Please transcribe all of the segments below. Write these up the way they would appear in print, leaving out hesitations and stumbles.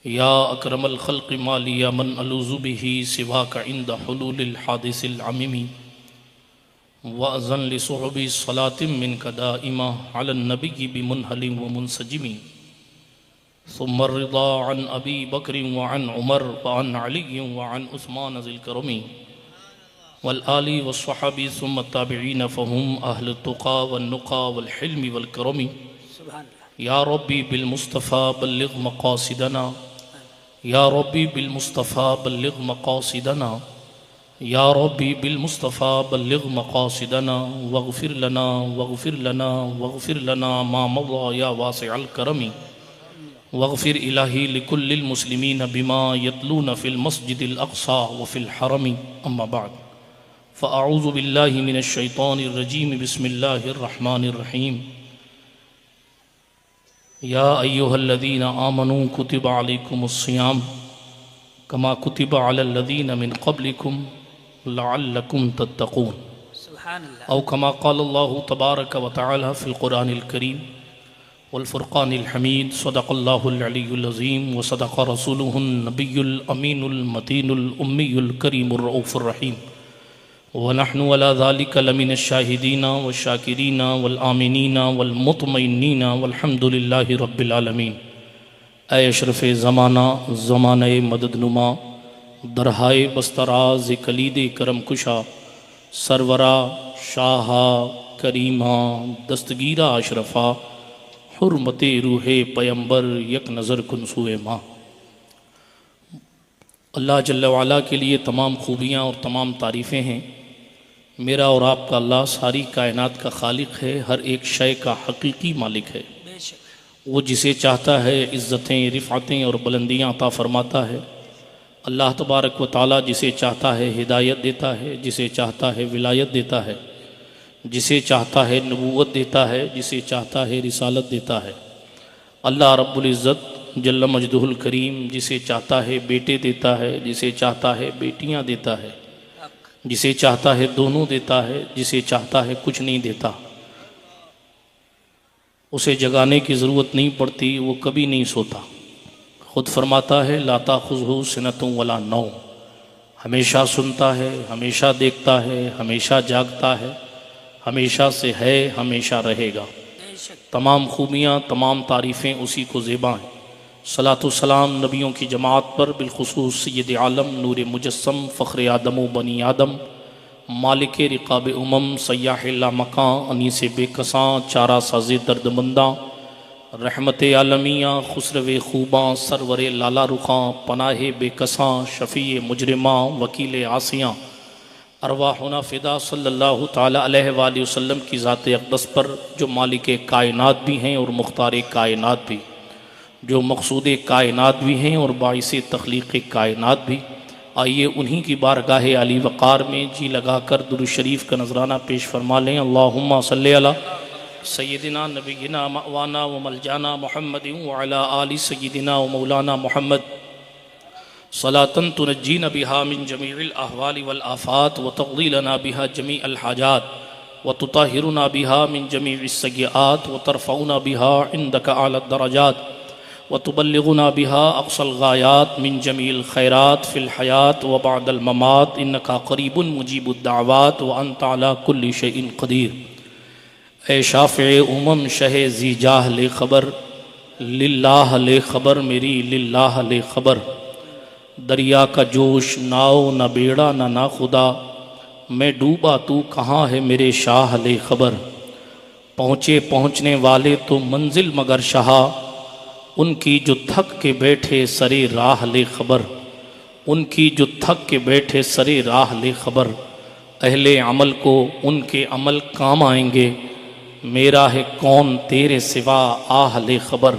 या अकरमल खल्क़ि मालिया मन अलूज़ु बिही सिवाका इंद हुलूलिल हादिसिल अमीमी व अज़न लिसुहबी सलातिम मिनका दाइमा अलन नबिय्यि बिमुनहलिम व मुनसजिमी सुम्मा रिदा अन अबी बकर व अन उमर व अन अली व अन उस्मान ज़िल करमी वल आलि व स्वहाबी सुम्मा ताबिईन फ़हुम अहलुत तुक़ा वन नुक़ा वल हिल्मी वल करमी। या रब्बी बिल मुस्तफ़ा बल्लिग़ मक़ासिदना, या रब्बी बिल मुस्तफ़ा बल्लिग़ मक़ासिदना, या रब्बी बिल मुस्तफ़ा बल्लिग़ मक़ासिदना वग़फ़िर लना वग़फ़िर लना वग़फ़िर लना मा मज़ा या वासिअल करमी वग़फ़िर इलाही लिकुल्लिल मुस्लिमीन बिमा यतलून फ़िल मस्जिदिल अक़सा व फ़िल हरमी। अम्मा बाद फ़अऊज़ु बिल्लाहि मिनश शैतानिर रजीम बिस्मिल्लाहिर रहमानिर रहीम। या अय्युहल्लज़ीना आमनू कुतिबा अलैकुमुस्सियाम कमा कुतिबा अलल्लज़ीना मिन क़ब्लिकुम लअल्लकुम तत्तक़ून। औ कमा क़ालल्लाहु तबारक व तआला फ़िल क़ुरआनिल करीम वल फ़ुरक़ानिल हमीद। सदक़ल्लाहुल अलियुल अज़ीम व सदक़ रसूलुहुन नबियुल अमीनुल मतीनुल उम्मियुल करीमुर रऊफ़ुर रहीम। व नहनु अला ज़ालिका लमिनश शाहिदीना व शाकिरीना वल आमिनीना वल मुतमइन्नीना वल्हम्दुलिल्लाहि रब्बिल आलमीन। ऐ अशरफ़ ज़माना ज़माने मददनुमा दरहाए बस्तराज कलीद करम कुशा सरवरा शाहा करीमा दस्तगीरा अशरफ़ा हुर्मत रूहे पैम्बर यक नज़र कुनसूए माँ। अल्लाह जल्ल वाला के लिए तमाम खूबियाँ और तमाम तारीफ़ें हैं। मेरा और आपका अल्लाह सारी कायनात का खालिक है, हर एक शय का हकीकी मालिक है। वो जिसे चाहता है इज़्ज़तें रिफ़ातें और बुलंदियाँ अता फ़रमाता है। अल्लाह तबारक व तआला जिसे चाहता है हिदायत देता है, जिसे चाहता है विलायत देता है, जिसे चाहता है नबूवत देता है, जिसे चाहता है रिसालत देता है। अल्लाह रब्बुल इज़्ज़त जल्ल मजदुहुल करीम जिसे चाहता है बेटे देता है, जिसे चाहता है बेटियां देता है, जिसे चाहता है दोनों देता है, जिसे चाहता है कुछ नहीं देता। उसे जगाने की ज़रूरत नहीं पड़ती, वो कभी नहीं सोता। ख़ुद फरमाता है ला ताख़ुज़हु सिनतुन वला नौम, हमेशा सुनता है, हमेशा देखता है, हमेशा जागता है, हमेशा से है, हमेशा रहेगा। तमाम खूबियाँ तमाम तारीफ़ें उसी को ज़ेबा हैं। सलातु सलाम नबियों की जमात पर बिलखुसूस सय्यद आलम नूर मुजस्सम फ़ख्र आदम व बनी आदम मालिक रिक़ाब उमम सय्याह ला मकां अनीस बेकसां चारा साज़े दर्दमंदा रहमत आलमिया खुसरव खूबां सरवर लाला रुखां पनाह बेकसां शफ़ी मुजरिमा वकील आसियाँ अरवाहुना फ़िदा सल्लल्लाहु ताला अलैहि वसल्लम की ज़ात अक़दस पर जो मालिक कायनात भी हैं और मुख्तार कायनात भी, जो मकसूद कायनात भी हैं और बाइस तख्लीक़ कायनात भी। आइए उन्हीं की बारगाह अली वक़ार में जी लगा कर दुरूद शरीफ का नजराना पेश फरमा लें। अल्लाहुम्मा सल्ली अला सय्यदिना नबिय्यिना मअवाना व मलजाना मुहम्मदिन व अला आलि सय्यदिना व मौलाना मुहम्मद सलातन तुनज्जीना बिहा मिन जमीइल अहवालि वल आफ़ात व तक़दी लना बिहा जमीअल हाजात व तुताहिरुना बिहा मिन जमीइस सय्यआत व तरफ़उना बिहा इंदका आला दरजात व तुबल्लिगुना बिहा अक़सल गायात मिन जमीइल खैरात फ़िल हयात व बअदल ममात इन्नका क़रीबुन मुजीबुद दाअवात व अंत अला कुल्लि शैइन क़दीर। ए शाफ़िए उमम शहे ज़ी जाह ले ख़बर लिल्लाह ले ख़बर मेरी लिल्लाह ले ख़बर। दरिया का जोश नाव न बेड़ा न ना खुदा, मैं डूबा तू कहाँ है मेरे शाह ले ख़बर। पहुँचे पहुँचने वाले तो मंजिल मगर शाह, उनकी जो थक के बैठे सरे राह ले ख़बर, उनकी जो थक के बैठे सरे राह ले ख़बर। अहले अमल को उनके अमल काम आएंगे, मेरा है कौन तेरे सिवा आह ले ख़बर।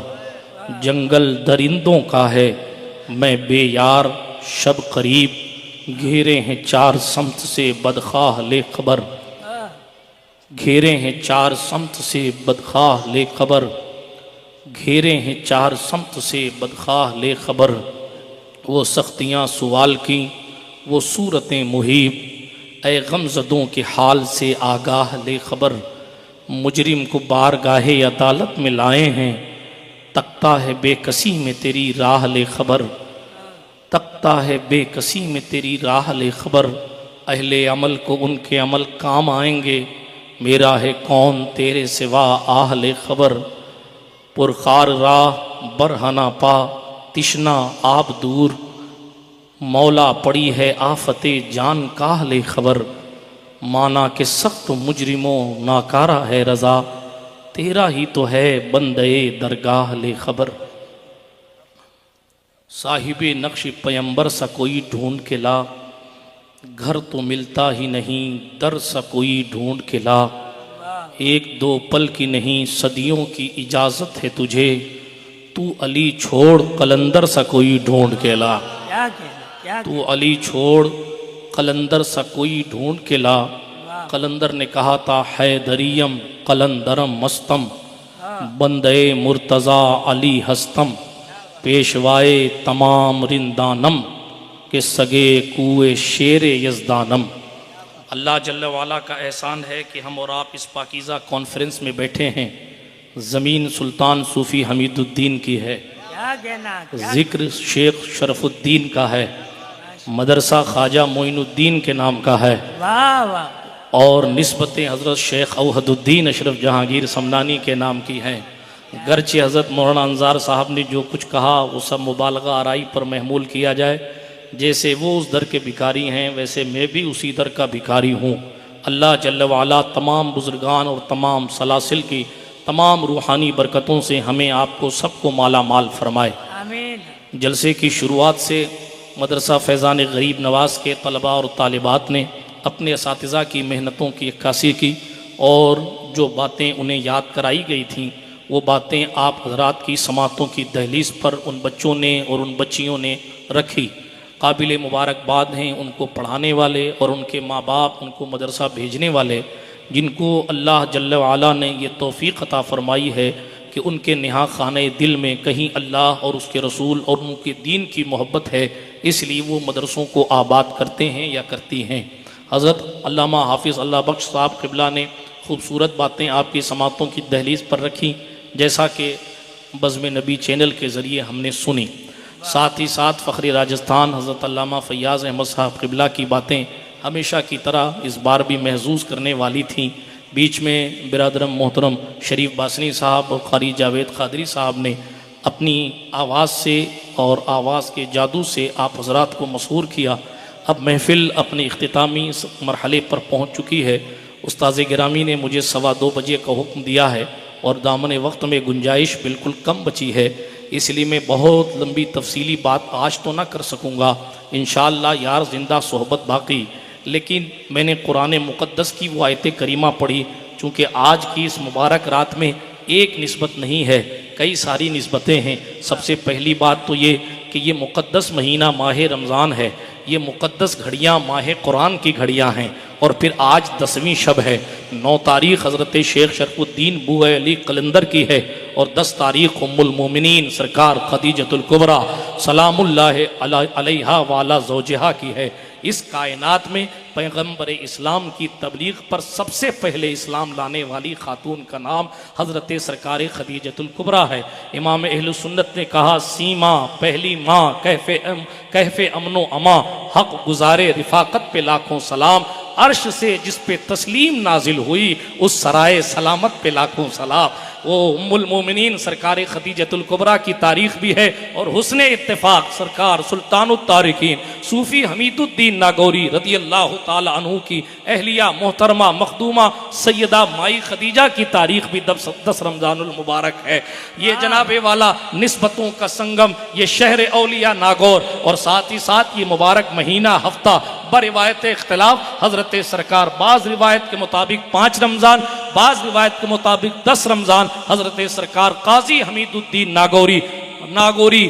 जंगल दरिंदों का है मैं बेयार शब करीब, घेरे हैं चार समत से बदखाह ले ख़बर, घेरे हैं चार समत से बदखाह ले ख़बर, घेरे हैं चार समत से बदखाह ले ख़बर। वो सख्तियाँ सुवाल की वो सूरतें मुहीब, ए गमज़दों के हाल से आगाह ले ख़बर। मुजरिम को बारगाहे अदालत में लाए हैं, तकता है बेकसी में तेरी राह ले खबर, तकता है बेकसी में तेरी राह ले खबर, अहले अमल को उनके अमल काम आएंगे, मेरा है कौन तेरे सिवा आह ले खबर। पुरखार राह बरहना पा तिश्ना आप दूर, मौला पड़ी है आफते जान काह ले खबर, माना के सख्त मुजरिमों नाकारा है रज़ा, तेरा ही तो है बंदे दरगाह ले खबर। साहिबे नक्श पैम्बर सा कोई ढूंढ के ला, घर तो मिलता ही नहीं दर सा कोई ढूंढ के ला, एक दो पल की नहीं सदियों की इजाज़त है तुझे, तू अली छोड़ कलंदर सा कोई ढूंढ के ला, तू अली छोड़ कलंदर सा कोई ढूंढ के ला। कलंदर ने कहा था हैदरियम कलंदरम मस्तम, बंदे मुर्तज़ा अली हस्तम, पेशवाए तमाम रिंदानम के सगे कुए शेर यज़दानम। अल्लाह जल्ल वाला का एहसान है कि हम और आप इस पाकीज़ा कॉन्फ्रेंस में बैठे हैं। ज़मीन सुल्तान सूफ़ी हमीदुद्दीन की है, ज़िक्र शेख शरफुद्दीन का है, मदरसा ख्वाजा मोइनुद्दीन के नाम का है, वाह वाह, और निस्बतें हज़रत शेख अवहदुद्दीन अशरफ जहांगीर समनानी के नाम की हैं। गर्चे हज़रत मौलाना अंजार साहब ने जो कुछ कहा वो सब मुबालगा आराई पर महमूल किया जाए। जैसे वो उस दर के भिखारी हैं वैसे मैं भी उसी दर का भिखारी हूँ। अल्लाह जल्ल वाला तमाम बुज़ुर्गान और तमाम सलासिल की तमाम रूहानी बरकतों से हमें आपको सबको माला माल फरमाए। आमीन। जलसे की शुरुआत से मदरसा फैज़ान गरीब नवाज़ के तलबा और तालिबात ने अपने असातिज़ा की मेहनतों की अक्कासी की, और जो बातें उन्हें याद कराई गई थीं वो बातें आप हज़रात की समातों की दहलीज़ पर उन बच्चों ने और उन बच्चियों ने रखी। काबिल मुबारकबाद हैं उनको पढ़ाने वाले और उनके माँ बाप, उनको मदरसा भेजने वाले, जिनको अल्लाह जल्ल वाला ने ये तौफ़ीक़ अता फ़रमाई है कि उनके नेहा खाने दिल में कहीं अल्लाह और उसके रसूल और उनके दीन की मोहब्बत है, इसलिए वो मदरसों को आबाद करते हैं या करती हैं। हज़रत अल्लामा हाफिज़ अल्लाह बख्श साहब क़िबला ने खूबसूरत बातें आपकी समातों की दहलीज़ पर रखी, जैसा कि बज़्म नबी चैनल के ज़रिए हमने सुनी। साथ ही साथ फ़ख्र राजस्थान हज़रत अल्लामा फ़ैयाज़ अहमद साहब क़िबला की बातें हमेशा की तरह इस बार भी महसूस करने वाली थीं। बीच में बिरादरम मोहतरम शरीफ बासनी साहब और क़ारी जावेद क़ादरी साहब ने अपनी आवाज़ से और आवाज़ के जादू से आप हज़रात को मशहूर किया। अब महफ़िल अपने इख्तितामी मरहले पर पहुँच चुकी है। उस्ताज़ गिरामी ने मुझे 2:15 बजे का हुक्म दिया है और दामन वक्त में गुंजाइश बिल्कुल कम बची है, इसलिए मैं बहुत लंबी तफसीली बात आज तो ना कर सकूँगा। इंशाअल्लाह यार ज़िंदा सोहबत बाकी। लेकिन मैंने कुरान मुक़द्दस की वो आयत करीमा पढ़ी, चूँकि आज की इस मुबारक रात में एक निस्बत नहीं है, कई सारी निस्बतें हैं। सबसे पहली बात तो ये कि ये मुक़द्दस महीना माह रमज़ान है, ये मुक़द्दस घड़ियाँ माह कुरान की घड़ियाँ हैं, और फिर आज 10वीं शब है। 9 तारीख़ हज़रत शेख शरफुद्दीन बुए अली कलंदर की है और 10 तारीख़ उम्मुल मोमिनीन सरकार खदीजतुल कुबरा सलामुल्लाह अलैहा वाला ज़ौजहा की है। इस कायनात में पैगम्बर इस्लाम की तबलीग पर सबसे पहले इस्लाम लाने वाली खातून का नाम हज़रत सरकार खदीजतुल कुबरा है। इमाम अहलुस सुन्नत ने कहा, सीमा पहली माँ कहफ़े अमनो अमा, हक़ गुज़ारे रिफ़ाक़त पे लाखों सलाम, अर्श से जिस पे तस्लीम नाजिल हुई उस सराय सलामत पे लाखों सलाम। वो उम्मुल मोमिनीन सरकार खदीजतुल कुबरा की तारीख़ भी है, और हुस्ने इत्तेफाक सरकार सुल्तानुत तारिकीन सूफ़ी हमीदुद्दीन नागौरी रज़ी अल्लाह ताला अन्हु की अहलिया मोहतरमा मखदूमा सैयदा माई खदीजा की तारीख़ भी 10 रमज़ानुल मुबारक है। ये जनाबे वाला निस्बतों का संगम, ये शहर औलिया नागौर, और साथ ही साथ ये मुबारक महीना हफ्ता बरिवायत इख्तिलाफ हज़रत सरकार बाज़ रिवायत के मुताबिक 5 रमज़ान, बाज़ रिवायत के मुताबिक 10 रमज़ान हज़रत सरकार काजी हमीदुद्दीन नागौरी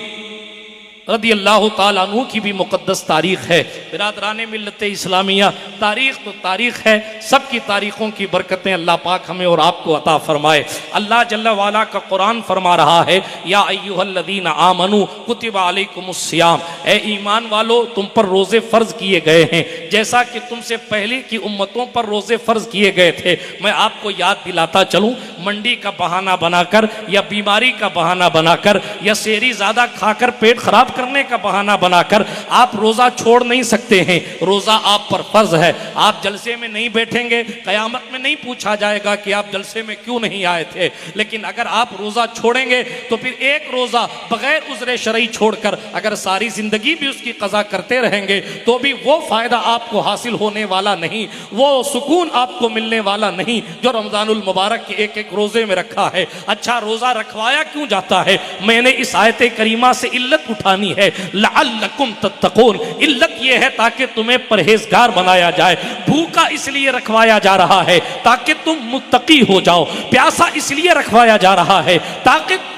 रदियल्लाहु ताला अन्हु की भी मुक़द्दस तारीख़ है। बिरादराने मिल्लत इस्लामिया, तारीख़ तो तारीख़ है, सबकी तारीख़ों की बरकतें अल्लाह पाक हमें और आपको अता फरमाए। अल्लाह जल्ला वाला का कुरान फरमा रहा है, या अय्युहल्लज़ीना आमनू कुतिबा अलैकुमुस्सियाम, ए ईमान वालो तुम पर रोज़े फ़र्ज़ किए गए हैं जैसा कि तुमसे पहले की उम्मतों पर रोज़े फ़र्ज़ किए गए थे। मैं आपको याद दिलाता चलूँ, मंडी का बहाना बनाकर या बीमारी का बहाना बनाकर या सेहरी ज़्यादा खाकर पेट खराब करने का बहाना बनाकर आप रोजा छोड़ नहीं सकते हैं। रोजा आप पर फर्ज है। आप जलसे में नहीं बैठेंगे, कयामत में नहीं पूछा जाएगा कि आप जलसे में क्यों नहीं आए थे। लेकिन अगर आप रोजा छोड़ेंगे तो फिर एक रोजा बगैर उज़्र शरई छोड़कर अगर सारी जिंदगी भी उसकी कज़ा करते रहेंगे तो भी वो फायदा आपको हासिल होने वाला नहीं, वो सुकून आपको मिलने वाला नहीं जो रमजानुल मुबारक के एक एक रोजे में रखा है। अच्छा, रोजा रखवाया क्यों जाता है? मैंने इस आयत करीमा से इल्लत उठानी है, लअल्लकुम तत्तकून। इल्लत यह है ताकि तुम्हें परहेजगार बनाया जाए। भूखा इसलिए रखवाया जा रहा है ताकि तुम मुत्तकी हो जाओ। प्यासा इसलिए रखवाया जा रहा है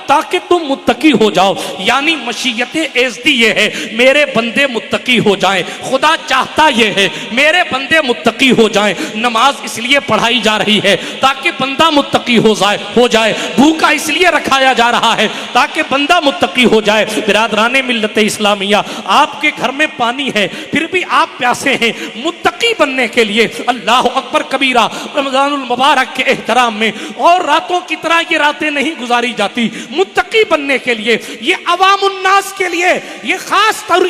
ताकि तुम मुत्तकी हो जाओ। यानी मशीयत एज़दी ये है मेरे बंदे मुत्तकी हो जाएं। खुदा चाहता ये है मेरे बंदे मुत्तकी हो जाएं। नमाज इसलिए पढ़ाई जा रही है ताकि बंदा मुत्तकी हो जाए। भूखा इसलिए रखाया जा रहा है ताकि बंदा मुत्तकी हो जाए। बिरादराने मिल्लत इस्लामिया, आपके घर में पानी है फिर भी आप प्यासे हैं। मुत्तकी बनने के लिए अल्लाह अकबर कबीरा, रमजानुल मुबारक के एहतराम में और रातों की तरह ये रातें नहीं गुजारी जाती। मुत्तकी बनने के लिए ये अवामुन्नास के लिए ये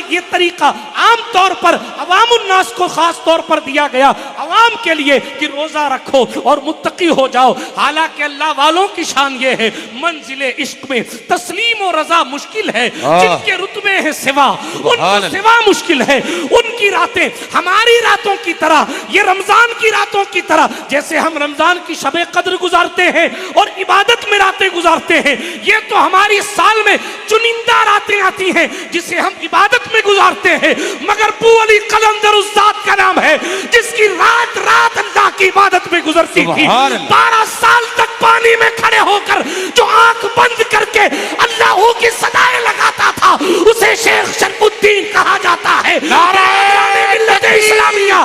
ये तरीका आम तौर पर अवामुन्नास को खास तौर पर दिया गया, अवाम के लिए कि रोजा रखो और मुत्तकी हो जाओ। हालांकि अल्लाह वालों की शान ये है, मंजिले इश्क में तस्लीम और रजा मुश्किल है। जिनके रुतबे हैं सिवा, उनको सिवा मुश्किल है। उनकी रातें हमारी रातों की तरह, ये रमजान की रातों की तरह, जैसे हम रमजान की शबे कद्र गुजारते हैं और इबादत में रातें गुजारते हैं, ये तो हमारी साल में चुनिंदा रातें आती हैं जिसे हम इबादत में गुजारते हैं। मगर बू अली कलंदर उस जात का नाम है जिसकी रात रात अल्लाह की इबादत में गुजरती थी। 12 साल तक पानी में खड़े होकर जो आंख बंद करके अल्लाह की सदाएं लगाता था उसे शेख शरफुद्दीन कहा जाता है। इस्लामिया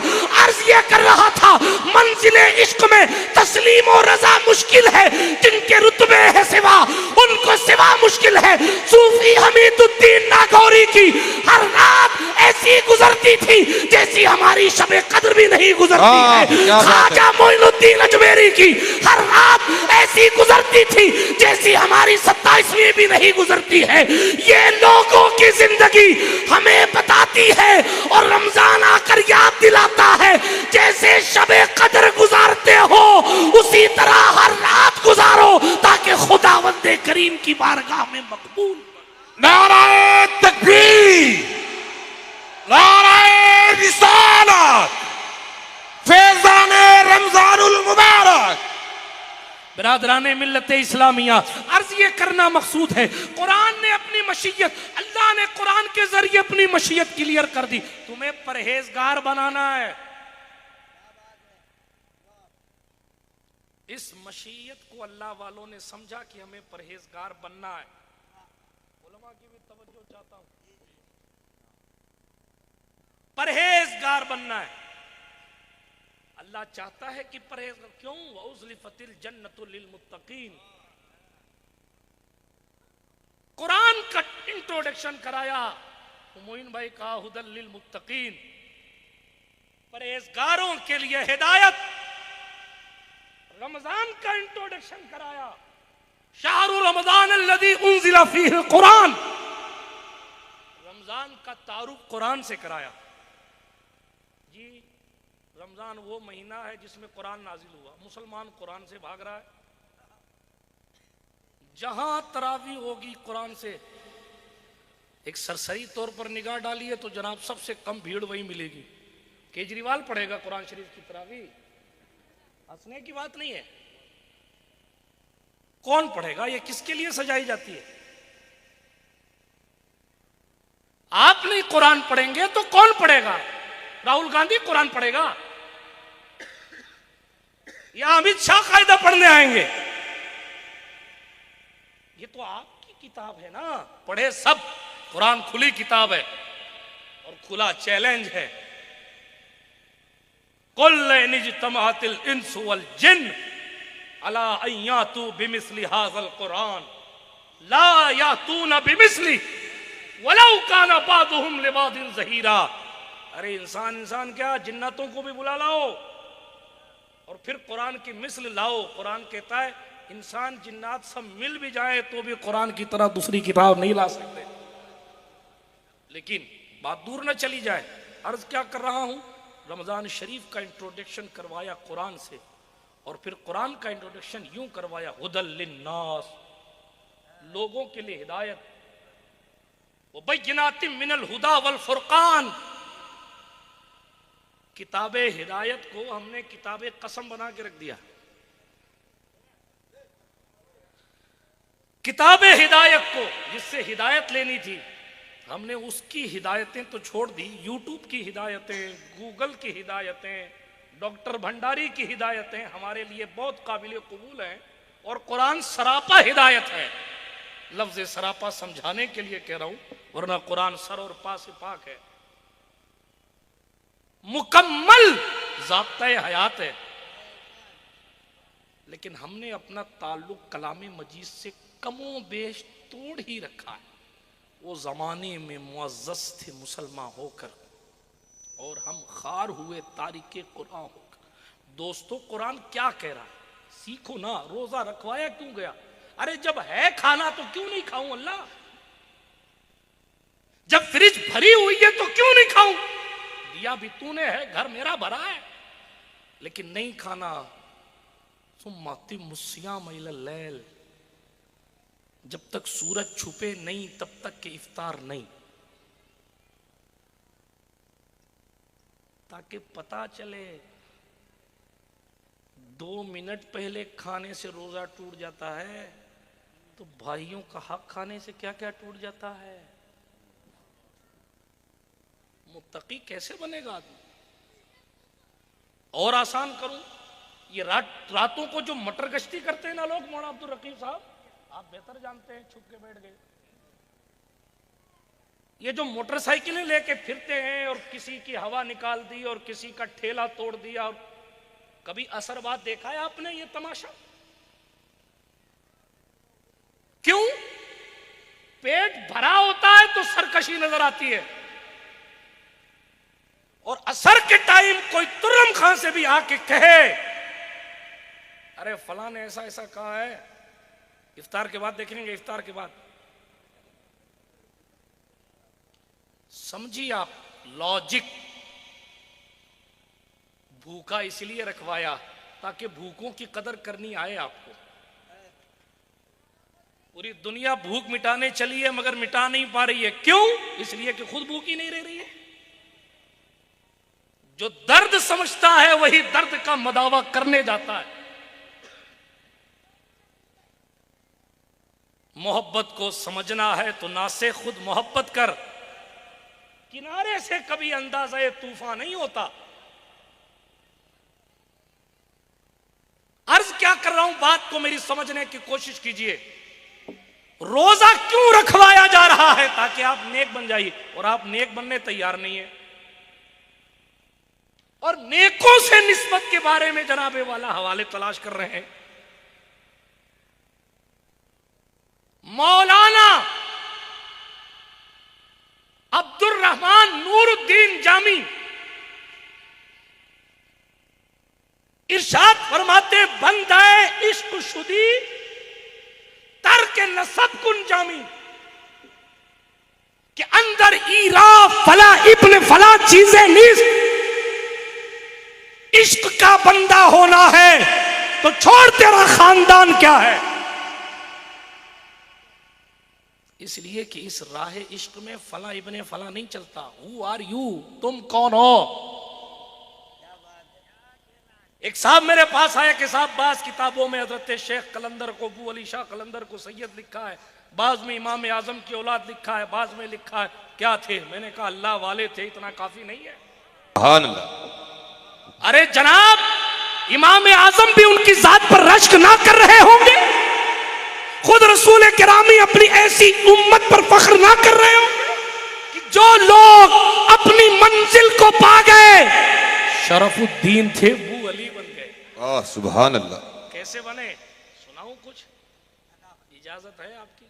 अर्ज ये कर रहा था, मंजिले इश्क में तस्लीम और रजा मुश्किल है। जिनके रुतबे है सिवा, उनको सिवा मुश्किल है। सूफी हमीदुद्दीन नागौरी की हर रात ऐसी गुजरती थी जैसी हमारी शबे कद्र भी नहीं गुजरती है। ख्वाजा मोइनुद्दीन अजमेरी की हर रात ऐसी गुजरती थी जैसी हमारी 27वीं भी नहीं गुजरती है। ये लोगों की जिंदगी हमें बताती है और रमजान आकर याद दिलाता है, जैसे शबे कद्र गुजारते हो उसी तरह हर रात गुजारो ताकि खुदावंदे करीम की बारगाह में मकबूल। नाराए तकबीर, नाराए रिसालत, फैज़ाने रमजानुल मुबारक। बिरादराने मिल्लत इस्लामिया, अर्ज ये करना मकसूद है, कुरान ने अपनी मशीयत, अल्लाह ने कुरान के जरिए अपनी मशीयत क्लियर कर दी। तुम्हें परहेजगार बनाना है। इस मशीयत को अल्लाह वालों ने समझा कि हमें परहेजगार बनना है। उलमा की भी तवज्जो चाहता हूं, परहेजगार बनना है। अल्लाह चाहता है कि परहेज क्यों, वउज़लिफ़तिल जन्नतु लिल मुत्तक़ीन। कुरान का इंट्रोडक्शन कराया, मोइन भाई का हुदल लिल मुत्तक़ीन, परहेजगारों के लिए हिदायत। रमजान का इंट्रोडक्शन कराया, शाहरु रमजान अल्लज़ी उन्ज़िला फ़ीहिल कुरान। रमजान का तारुफ कुरान से कराया। जी, रमजान वो महीना है जिसमें कुरान नाजिल हुआ। मुसलमान कुरान से भाग रहा है। जहां तरावी होगी कुरान से, एक सरसरी तौर पर निगाह डालिए तो जनाब सबसे कम भीड़ वही मिलेगी। केजरीवाल पढ़ेगा कुरान शरीफ की तरावी, हंसने की बात नहीं है। कौन पढ़ेगा? ये किसके लिए सजाई जाती है? आप नहीं कुरान पढ़ेंगे तो कौन पढ़ेगा? राहुल गांधी कुरान पढ़ेगा या अमित शाह कायदा पढ़ने आएंगे? ये तो आपकी किताब है ना, पढ़े सब। कुरान खुली किताब है और खुला चैलेंज है। कुल इज्तमाअतिल इंस वल जिन्न अला अन यातू बिमिस्लि हाज़ल कुरान ला यातूना बिमिस्लि वलौ काना बादुहुम लिबादिन ज़हीरा। अरे इंसान क्या, जिन्नातों को भी बुला लाओ और फिर कुरान की मिस्ल लाओ। कुरान कहता है इंसान जिन्नात सब मिल भी जाए तो भी कुरान की तरह दूसरी किताब नहीं ला सकते। लेकिन बात दूर न चली जाए, अर्ज क्या कर रहा हूं, रमजान शरीफ का इंट्रोडक्शन करवाया कुरान से और फिर कुरान का इंट्रोडक्शन यूं करवाया हुदल लिन्नास, लोगों के लिए हिदायत, वो बय्यिनातिम मिनल हुदा वल फुरकान। किताबे हिदायत को हमने किताबे कसम बना के रख दिया। किताबे हिदायत को जिससे हिदायत लेनी थी हमने उसकी हिदायतें तो छोड़ दी। यूट्यूब की हिदायतें, गूगल की हिदायतें, डॉक्टर भंडारी की हिदायतें हमारे लिए बहुत काबिल कबूल हैं और कुरान सरापा हिदायत है। लफ्ज सरापा समझाने के लिए कह रहा हूं, वरना कुरान सर और पा से पाक है, मुकम्मल ज़ाब्ता-ए हयात है। लेकिन हमने अपना ताल्लुक कलाम मजीद से कमो बेश तोड़ ही रखा है। वो ज़माने में मुअज़्ज़ज़ थे मुसलमान होकर और हम खार हुए तारिके कुरान होकर। दोस्तों, कुरान क्या कह रहा है सीखो ना। रोजा रखवाया क्यों गया? अरे जब है खाना तो क्यों नहीं खाऊं अल्लाह? जब फ्रिज भरी हुई है तो क्यों नहीं खाऊं? दिया भी तूने है, घर मेरा भरा है, लेकिन नहीं खाना। सुम्मा अतिम्मुस्सियाम इलल लैल, जब तक सूरज छुपे नहीं तब तक के इफ्तार नहीं, ताकि पता चले 2 मिनट पहले खाने से रोजा टूट जाता है तो भाइयों का हक खाने से क्या क्या टूट जाता है। मुत्तकी कैसे बनेगा आदमी? और आसान करूं, ये रातों को जो मटर गश्ती करते हैं ना लोग, मौलाना अब्दुल रकीब साहब आप बेहतर जानते हैं, छुप के बैठ गए। ये जो मोटरसाइकिलें लेके फिरते हैं और किसी की हवा निकाल दी और किसी का ठेला तोड़ दिया, और कभी असर बात देखा है आपने ये तमाशा? क्यों? पेट भरा होता है तो सरकशी नजर आती है और असर के टाइम कोई तुर्रम खां से भी आके कहे अरे फलां ने ऐसा ऐसा कहा है, इफ्तार के बाद देखेंगे, इफ्तार के बाद। समझिए आप लॉजिक। भूखा इसलिए रखवाया ताकि भूखों की कदर करनी आए आपको। पूरी दुनिया भूख मिटाने चली है मगर मिटा नहीं पा रही है। क्यों? इसलिए कि खुद भूखी नहीं रह रही है। जो दर्द समझता है वही दर्द का मदावा करने जाता है। मोहब्बत को समझना है तो ना से खुद मोहब्बत कर। किनारे से कभी अंदाज़ा तूफान नहीं होता। अर्ज क्या कर रहा हूं, बात को मेरी समझने की कोशिश कीजिए। रोजा क्यों रखवाया जा रहा है? ताकि आप नेक बन जाइए, और आप नेक बनने तैयार नहीं है। और नेकों से निस्बत के बारे में जनाबे वाला हवाले तलाश कर रहे हैं। मौलाना अब्दुल रहमान नूरुद्दीन जामी इरशाद फरमाते, बंदाए इश्क शुदी तर्क नसब कुन जामी, के अंदर ईरा फला इब्न फला चीजें नीस। इश्क का बंदा होना है तो छोड़ तेरा खानदान क्या है। इसलिए कि इस राह इश्क में फला इब्ने फला नहीं चलता। हु आर यू, तुम कौन हो? एक साहब मेरे पास आया कि साहब बाज किताबों में हजरत शेख कलंदर को, अबू अली शाह कलंदर को सैयद लिखा है, बाज में इमाम आजम की औलाद लिखा है, बाज में लिखा है क्या थे? मैंने कहा अल्लाह वाले थे, इतना काफी नहीं है। अरे जनाब, इमाम आजम भी उनकी जात पर रश्क ना कर रहे होंगे? खुद रसूल किरामी अपनी ऐसी उम्मत पर फख्र ना कर रहे होंगे? को पा गए, शरफुद्दीन थे बू अली बन गए। सुभान अल्लाह। कैसे बने सुनाऊं कुछ? इजाजत है आपकी?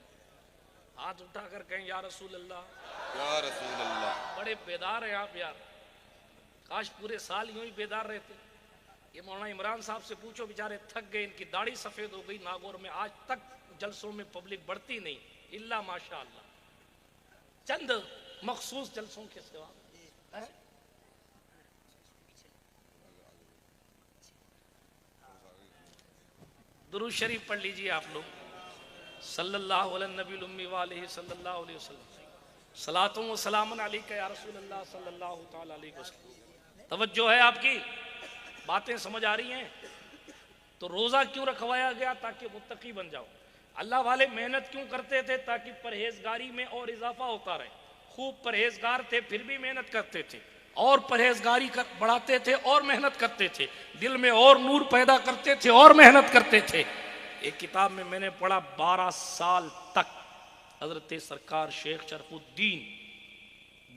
हाथ उठाकर कहें या रसूल अल्लाह। या रसूल अल्लाह। बड़े बेदार हैं आप यार, काश पूरे साल यूं ही बेदार रहते। ये मौलाना इमरान साहब से पूछो, बेचारे थक गए, इनकी दाढ़ी सफेद हो गई नागौर में, आज तक जलसों में पब्लिक बढ़ती नहीं, इल्ला माशाअल्लाह चंद मखसूस जलसों के सिवा। दुरूद शरीफ पढ़ लीजिए आप लोग, सल्लल्लाहु अलैहि नबील उम्मी व अलैहि सल्लल्लाहु अलैहि वसल्लम, सलातुम व सलामुन अलैका या रसूल अल्लाह सल्लल्लाहु तआला अलैहि वसल्लम। तवज्जो है आपकी? बातें समझ आ रही हैं? तो रोजा क्यों रखवाया गया? ताकि मुत्तकी बन जाओ। अल्लाह वाले मेहनत क्यों करते थे? ताकि परहेजगारी में और इजाफा होता रहे। खूब परहेजगार थे फिर भी मेहनत करते थे, और परहेजगारी कर बढ़ाते थे और मेहनत करते थे, दिल में और नूर पैदा करते थे और मेहनत करते थे। एक किताब में मैंने पढ़ा 12 साल तक हजरत सरकार शेख शरफुद्दीन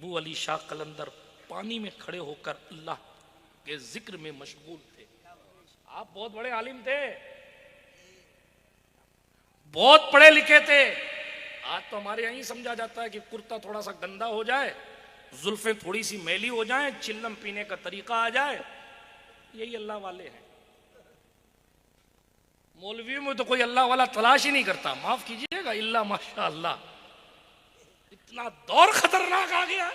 बू अली शाह कलंदर पानी में खड़े होकर अल्लाह के जिक्र में मशगूल थे। आप बहुत बड़े आलिम थे, बहुत पढ़े लिखे थे। आज तो हमारे यहीं समझा जाता है कि कुर्ता थोड़ा सा गंदा हो जाए, जुल्फें थोड़ी सी मैली हो जाएं, चिल्लम पीने का तरीका आ जाए, यही अल्लाह वाले हैं। मौलवियों में तो कोई अल्लाह वाला तलाश ही नहीं करता, माफ कीजिएगा, इल्ला माशाअल्लाह। इतना दौर खतरनाक आ गया,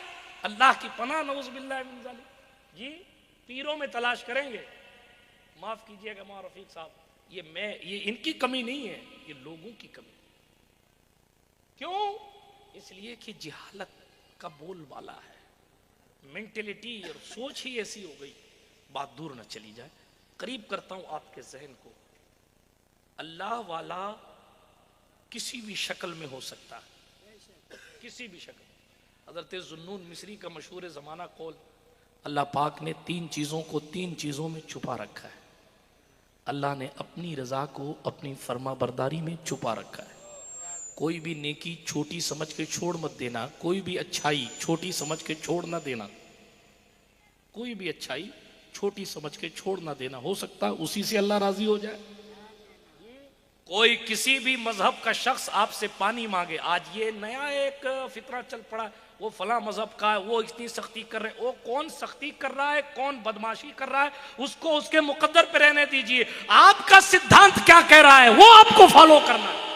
अल्लाह की पनाह नऊज़ बिल्लाह मिन ज़ालिक। जी पीरों में तलाश करेंगे, माफ कीजिएगा मौलाना रफीक साहब, ये इनकी कमी नहीं है, ये लोगों की कमी। क्यों? इसलिए कि जिहालत का बोलबाला है, मेंटेलिटी और सोच ही ऐसी हो गई। बात दूर न चली जाए, करीब करता हूं आपके जहन को। अल्लाह वाला किसी भी शक्ल में हो सकता है, किसी भी शक्ल। हज़रत ज़ुन्नून मिस्री का मशहूर ज़माना कौल, अल्लाह पाक ने 3 चीज़ों को 3 चीज़ों में छुपा रखा है। अल्लाह ने अपनी रज़ा को अपनी फर्मा बरदारी में छुपा रखा है। कोई भी नेकी छोटी समझ के छोड़ मत देना, कोई भी अच्छाई छोटी समझ के छोड़ ना देना, कोई भी अच्छाई छोटी समझ के छोड़ ना देना। हो सकता है उसी से अल्लाह राजी हो जाए। कोई किसी भी मजहब का शख्स आपसे पानी मांगे, आज ये नया एक फितरा चल पड़ा, वो फला मजहब का है, वो इतनी सख्ती कर रहे हैं। वो कौन सख्ती कर रहा है, कौन बदमाशी कर रहा है, उसको उसके मुकद्दर पे रहने दीजिए। आपका सिद्धांत क्या कह रहा है वो आपको फॉलो करना है।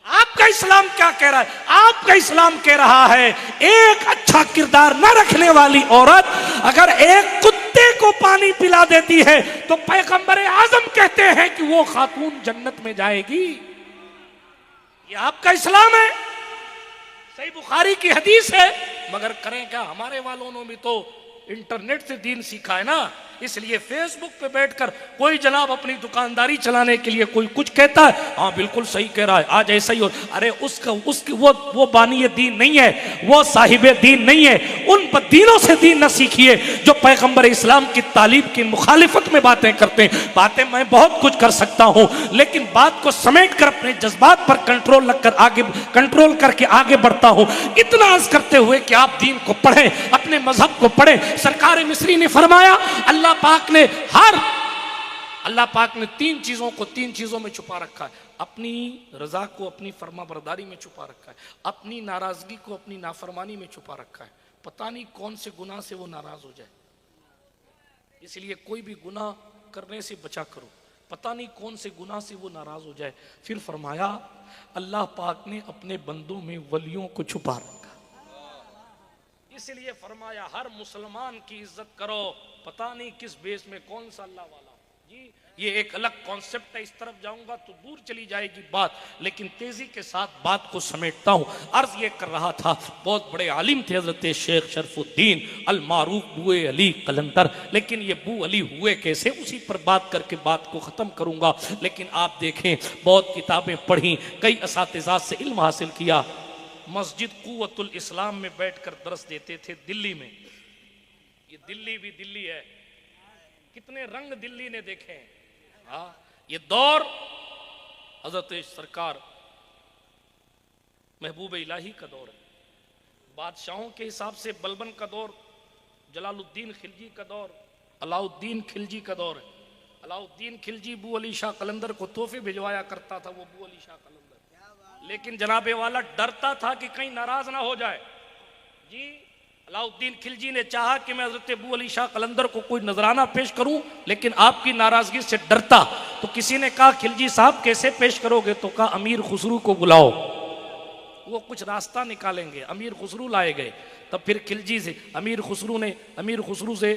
आपका इस्लाम क्या कह रहा है? आपका इस्लाम कह रहा है एक अच्छा किरदार न रखने वाली औरत अगर एक कुत्ते को पानी पिला देती है तो पैगंबर आजम कहते हैं कि वो खातून जन्नत में जाएगी। ये आपका इस्लाम है, सही बुखारी की हदीस है। मगर करें क्या, हमारे वालों ने भी तो इंटरनेट से दीन सीखा है ना, इसलिए फेसबुक पे बैठकर कोई जनाब अपनी दुकानदारी चलाने के लिए कोई कुछ कहता है, हाँ बिल्कुल सही कह रहा है, आज ऐसा ही हो। अरे उसकी वो बानी दीन नहीं है, वो साहिबे दीन नहीं है। उन दीनों से दीन न सीखिए जो पैगंबर इस्लाम की तालीम की मुखालिफत में बातें करते हैं। बातें मैं बहुत कुछ कर सकता हूं, लेकिन बात को समेट कर अपने जज्बात पर कंट्रोल करके आगे बढ़ता हूं। इतना अर्ज करते हुए कि आप दीन को पढ़ें, अपने मजहब को पढ़ें। सरकार मिस्री ने फरमाया अल्लाह पाक ने 3 चीजों को 3 चीजों में छुपा रखा है। अपनी रजा को अपनी फर्मा बरदारी में छुपा रखा है, अपनी नाराजगी को अपनी नाफरमानी में छुपा रखा है। पता नहीं कौन से गुनाह से वो नाराज हो जाए, इसलिए कोई भी गुनाह करने से बचा करो, पता नहीं कौन से गुनाह से वो नाराज हो जाए। फिर फरमाया अल्लाह पाक ने अपने बंदों में वलियों को छुपा रखा, इसलिए फरमाया हर मुसलमान की इज्जत करो, पता नहीं किस बेस में कौन सा अल्लाह वाला। जी ये एक अलग कॉन्सेप्ट है, इस तरफ जाऊंगा तो दूर चली जाएगी बात, लेकिन तेजी के साथ बात को समेटता हूं। अर्ज ये कर रहा था, बहुत बड़े आलिम थे हजरत शेख शरफुद्दीन अल मारूफ बूए अली कलंदर, लेकिन ये बू अली हुए कैसे, उसी पर बात करके बात को खत्म करूंगा। लेकिन आप देखें, बहुत किताबें पढ़ी, कई असातिज़ा से इल्म हासिल किया। मस्जिद कुव्वतुल इस्लाम में बैठकर दरस देते थे दिल्ली में। ये दिल्ली भी दिल्ली है, कितने रंग दिल्ली ने देखे हैं। हाँ, ये दौर हजरत सरकार महबूब इलाही का दौर है। बादशाहों के हिसाब से बलबन का दौर जलालुद्दीन खिलजी का दौर, अलाउद्दीन खिलजी का दौर है। अलाउद्दीन खिलजी बू अली शाह कलंदर को तोहफे भिजवाया करता था, वो बू अली शाह कलंदर, लेकिन जनाबे वाला डरता था कि कहीं नाराज ना हो जाए। जी अलाउद्दीन खिलजी ने चाहा कि मैं हजरत अबू अली शाह कलंदर को कोई नजराना पेश करूं, लेकिन आपकी नाराजगी से डरता। तो किसी ने कहा खिलजी साहब कैसे पेश करोगे? तो कहा अमीर खुसरू को बुलाओ, वो कुछ रास्ता निकालेंगे। अमीर खुसरू लाए गए। तब फिर खिलजी से अमीर खुसरू से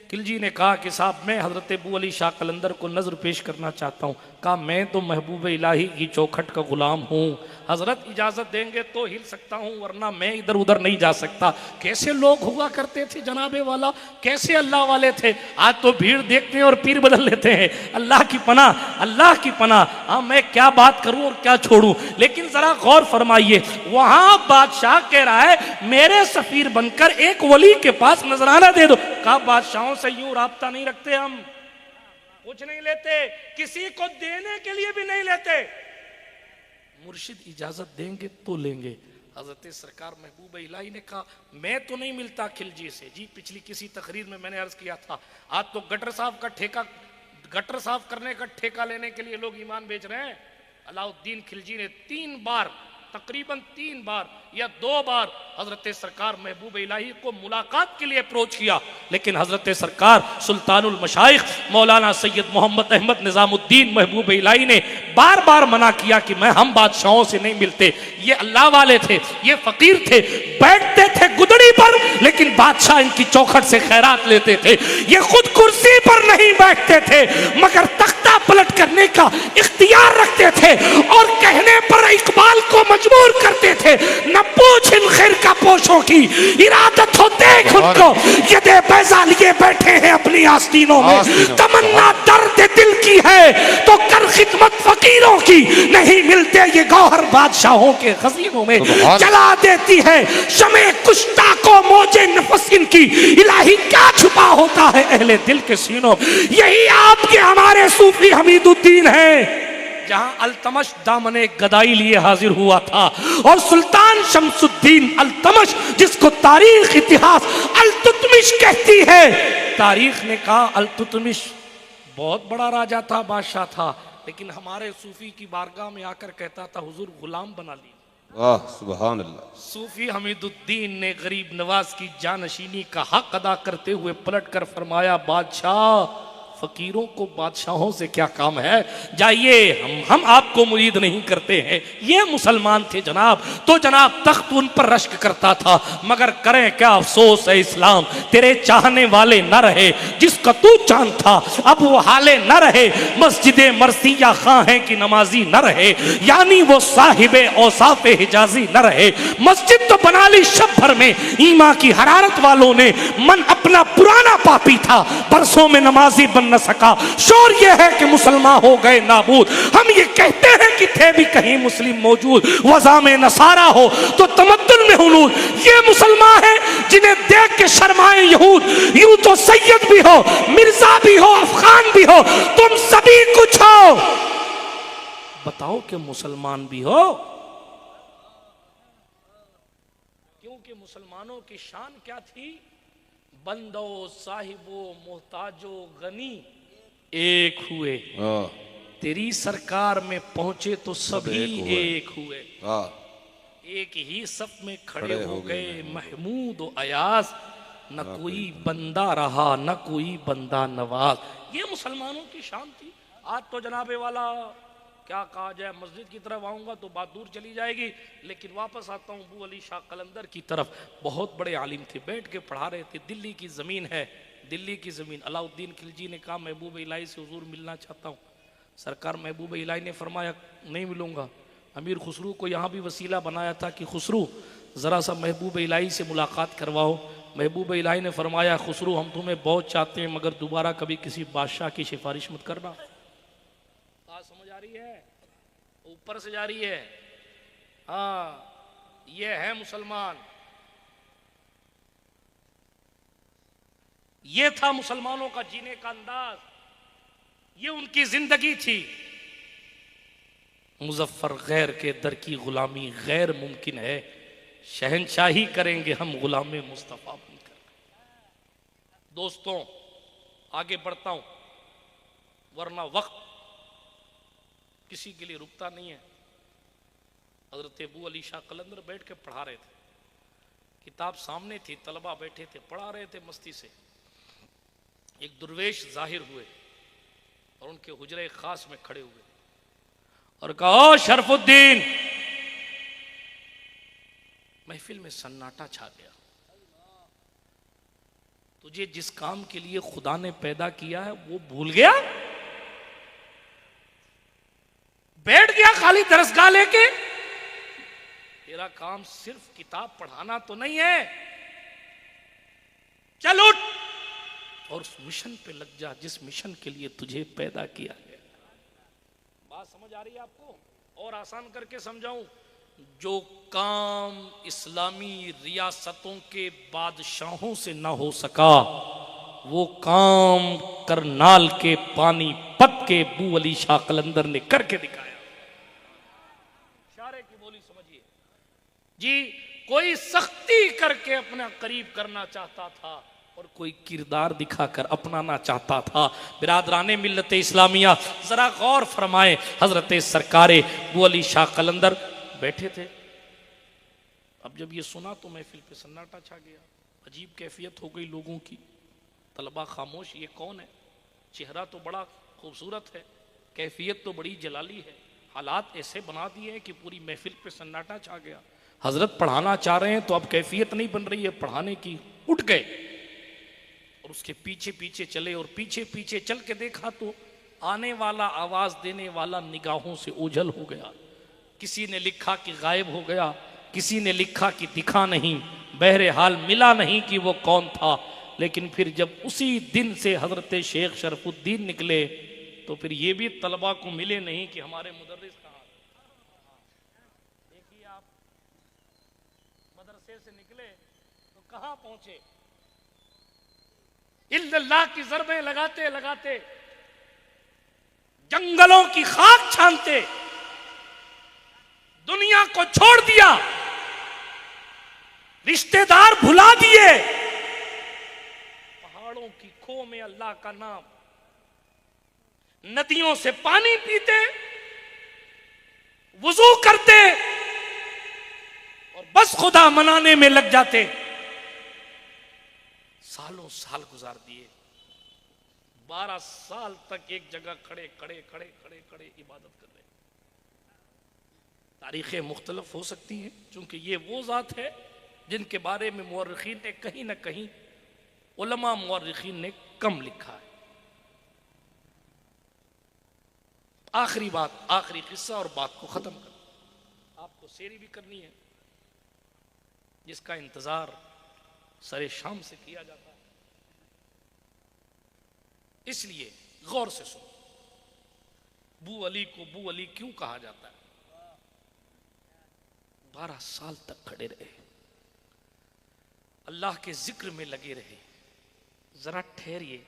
खिलजी ने कहा कि साहब मैं हजरत अबू अली शाह कलंदर को नजर पेश करना चाहता हूँ। कहा मैं तो महबूब इलाही की चौखट का गुलाम हूँ, हजरत इजाजत देंगे तो हिल सकता हूँ, वरना मैं इधर उधर नहीं जा सकता। कैसे लोग हुआ करते थे जनाबे वाला, कैसे अल्लाह वाले थे। आज तो भीड़ देखते हैं और पीर बदल लेते हैं। अल्लाह की पनाह, अल्लाह की पनाह। हाँ मैं क्या बात करूं और क्या छोड़ूं, लेकिन जरा गौर फरमाइए, वहां बादशाह कह रहा है मेरे सफीर बनकर एक वली के पास नजराना दे दो। कहा बादशाहों से यूं राब्ता नहीं रखते, हम कुछ नहीं लेते, किसी को देने के लिए भी नहीं लेते, मुर्शिद इजाजत देंगे तो लेंगे। हजरत सरकार महबूब इलाही ने कहा मैं तो नहीं मिलता खिलजी से। जी पिछली किसी तकरीर में मैंने अर्ज किया था, आज तो गटर साफ करने का ठेका लेने के लिए लोग ईमान बेच रहे हैं। अलाउद्दीन खिलजी ने 3 बार, तकरीबन 3 बार या 2 बार हजरत सरकार महबूब इलाही को मुलाकात के लिए अप्रोच किया, लेकिन हजरत सरकार सुल्तानुल मशाइख मौलाना सैयद मोहम्मद अहमद निजामुद्दीन महबूब इलाही ने बार बार मना किया कि हम बादशाहों से नहीं मिलते। ये अल्लाह वाले थे, ये फकीर थे, बैठते थे गुदड़ी पर, लेकिन बादशाह इनकी चौखट से खैरात लेते थे। ये खुद कुर्सी पर नहीं बैठते थे, मगर तख्ता पलट करने का इख्तियार रखते थे और कहने पर इकबाल को मजबूर करते थे, न पूछ इन खैर का पोशों की इरादत हो देख उनको, ये दे बैजा लिए बैठे हैं अपनी आस्तीनों में। तमन्ना दर्द दिल की है तो कर खिदमत फकीरों की, नहीं मिलते ये गौहर बादशाहों के खजीनों में। जला देती है शमे कुश्ता को मौजे नफस इनकी, इलाही क्या छुपा होता है अहले दिल के सीनों। यही आपके हमारे सूफी हमीदुद्दीन है, जहां अल्तमश दामने गदाई लिए हाजिर हुआ था, और सुल्तान शमसुद्दीन अल्तमश जिसको तारीख इतिहास अल्तुतमिश कहती है। तारीख ने कहा अल्तुतमिश बहुत बड़ा राजा था, बादशाह था, लेकिन हमारे सूफी की बारगाह में आकर कहता था हुजूर गुलाम बना ली। वाह सुभान अल्लाह। सूफी हमीदुद्दीन ने गरीब नवाज की जानशीनी का हक अदा करते हुए पलट कर फरमाया बादशाह फकीरों को बादशाहों से क्या काम है, जाइए हम आपको मुरीद नहीं करते हैं। ये मुसलमान थे जनाब, तो जनाब तख्त उन पर रश्क करता था, मगर करें क्या अफसोस है इस्लाम, तेरे चाहने वाले न रहे, जिसका तू चांद था अब वो हाले न रहे। मस्जिदे मरसिया खां है कि नमाजी न रहे, यानी वो साहिबे औसाफे हिजाजी न रहे। मस्जिद तो बना ली शब भर में, ईमा की हरारत वालों ने, मन अपना पुराना पापी था, बरसों में नमाजी बन न सका। शोर ये है कि मुसलमान हो गए नाबूद, हम ये कहते हैं कि थे भी कहीं मुस्लिम मौजूद। वज़ा में नसारा हो तो तमद्दुन में हुनूद, ये मुसलमान है जिन्हें देख के शर्माए यहूद। यूं तो सैयद भी हो, मिर्जा भी हो, अफगान भी हो, तुम सभी कुछ हो, बताओ कि मुसलमान भी हो। क्योंकि मुसलमानों की शान क्या थी, बंदो साहिबो मोहताजो गनी एक हुए, तेरी सरकार में पहुंचे तो सभी एक हुए। एक ही सफ में खड़े हो गए महमूद व अयाज, न कोई बंदा रहा न कोई बंदा नवाज। ये मुसलमानों की शान थी। आज तो जनाबे वाला क्या कहा जाए, मस्जिद की तरफ आऊँगा तो बात दूर चली जाएगी, लेकिन वापस आता हूँ अबू अली शाह कलंदर की तरफ। बहुत बड़े आलिम थे, बैठ के पढ़ा रहे थे। दिल्ली की ज़मीन है, दिल्ली की ज़मीन। अलाउद्दीन खिलजी ने कहा महबूब इलाही से हुजूर मिलना चाहता हूँ। सरकार महबूब इलाही ने फरमाया नहीं मिलूँगा। अमीर खुसरू को यहाँ भी वसीला बनाया था कि खुसरू ज़रा सा महबूब इलाही से मुलाकात करवाओ। महबूब इलाही ने फरमाया खुसरू हम तुम्हें बहुत चाहते हैं, मगर दोबारा कभी किसी बादशाह की सिफारिश मत करना। समझ आ रही है, ऊपर से जा रही है। हाँ ये है मुसलमान, ये था मुसलमानों का जीने का अंदाज, ये उनकी जिंदगी थी। मुजफ्फर गैर के दर की गुलामी गैर मुमकिन है, शहनशाही करेंगे हम गुलामे मुस्तफा बनकर। दोस्तों, आगे बढ़ता हूं, वरना वक्त किसी के लिए रुकता नहीं है। हजरत अबू अली शाह कलंदर बैठ के पढ़ा रहे थे, किताब सामने थी, तलबा बैठे थे, पढ़ा रहे थे मस्ती से। एक दुर्वेश जाहिर हुए और उनके हुजरे खास में खड़े हुए और कहा, ओ शरफुद्दीन। महफिल में सन्नाटा छा गया। तुझे जिस काम के लिए खुदा ने पैदा किया है वो भूल गया, बैठ गया खाली दरसगाह लेके। तेरा काम सिर्फ किताब पढ़ाना तो नहीं है, चल उठ और उस मिशन पे लग जा जिस मिशन के लिए तुझे पैदा किया गया। बात समझ आ रही है आपको? और आसान करके समझाऊं, जो काम इस्लामी रियासतों के बादशाहों से ना हो सका, वो काम करनाल के पानीपत के अबू अली शाह कलंदर ने करके दिखाया। इशारे की बोली समझिए जी। कोई सख्ती करके अपना करीब करना चाहता था और कोई किरदार दिखाकर अपनाना चाहता था। बिरादराने मिल्लत इस्लामिया, जरा गौर फरमाए, हजरत सरकारे अबू अली शाह कलंदर बैठे थे। अब जब ये सुना तो महफिल पे सन्नाटा छा गया। अजीब कैफियत हो गई लोगों की। तलबा खामोश, ये कौन है? चेहरा तो बड़ा खूबसूरत है, कैफियत तो बड़ी जलाली है। हालात ऐसे बना दिए हैं कि पूरी महफिल पे सन्नाटा छा गया। हजरत पढ़ाना चाह रहे हैं तो अब कैफियत नहीं बन रही है पढ़ाने की। उठ गए और उसके पीछे पीछे चले और पीछे पीछे चल के देखा तो आने वाला, आवाज देने वाला निगाहों से ओझल हो गया। किसी ने लिखा कि गायब हो गया, किसी ने लिखा कि दिखा नहीं, बहरहाल मिला नहीं कि वो कौन था। लेकिन फिर जब उसी दिन से हजरत शेख शरफुद्दीन निकले तो फिर ये भी तलबा को मिले नहीं कि हमारे मुदर्रिस कहाँ। देखिए आप, मदरसे से निकले तो कहां पहुंचे? इल्लल्लाह की ज़रबें लगाते लगाते, जंगलों की खाक छानते, दुनिया को छोड़ दिया, रिश्तेदार भुला दिए, पहाड़ों की खो में अल्लाह का नाम, नदियों से पानी पीते, वुजू करते और बस खुदा मनाने में लग जाते। सालों साल गुजार दिए। 12 साल तक एक जगह खड़े खड़े खड़े खड़े खड़े इबादत कर रहे। तारीखें मुख्तलिफ हो सकती हैं, क्योंकि ये वो ज़ात है जिनके बारे में मुअर्रिखीन ने कहीं ना कहीं, उलमा मुअर्रिखीन ने कम लिखा है। आखिरी बात, आखिरी किस्सा और बात को ख़त्म कर, आपको शेरी भी करनी है जिसका इंतज़ार सरे शाम से किया जाता है, इसलिए गौर से सुनो। बू अली को बू अली क्यों कहा जाता है? 12 साल तक खड़े रहे, अल्लाह के जिक्र में लगे रहे। जरा ठहरिए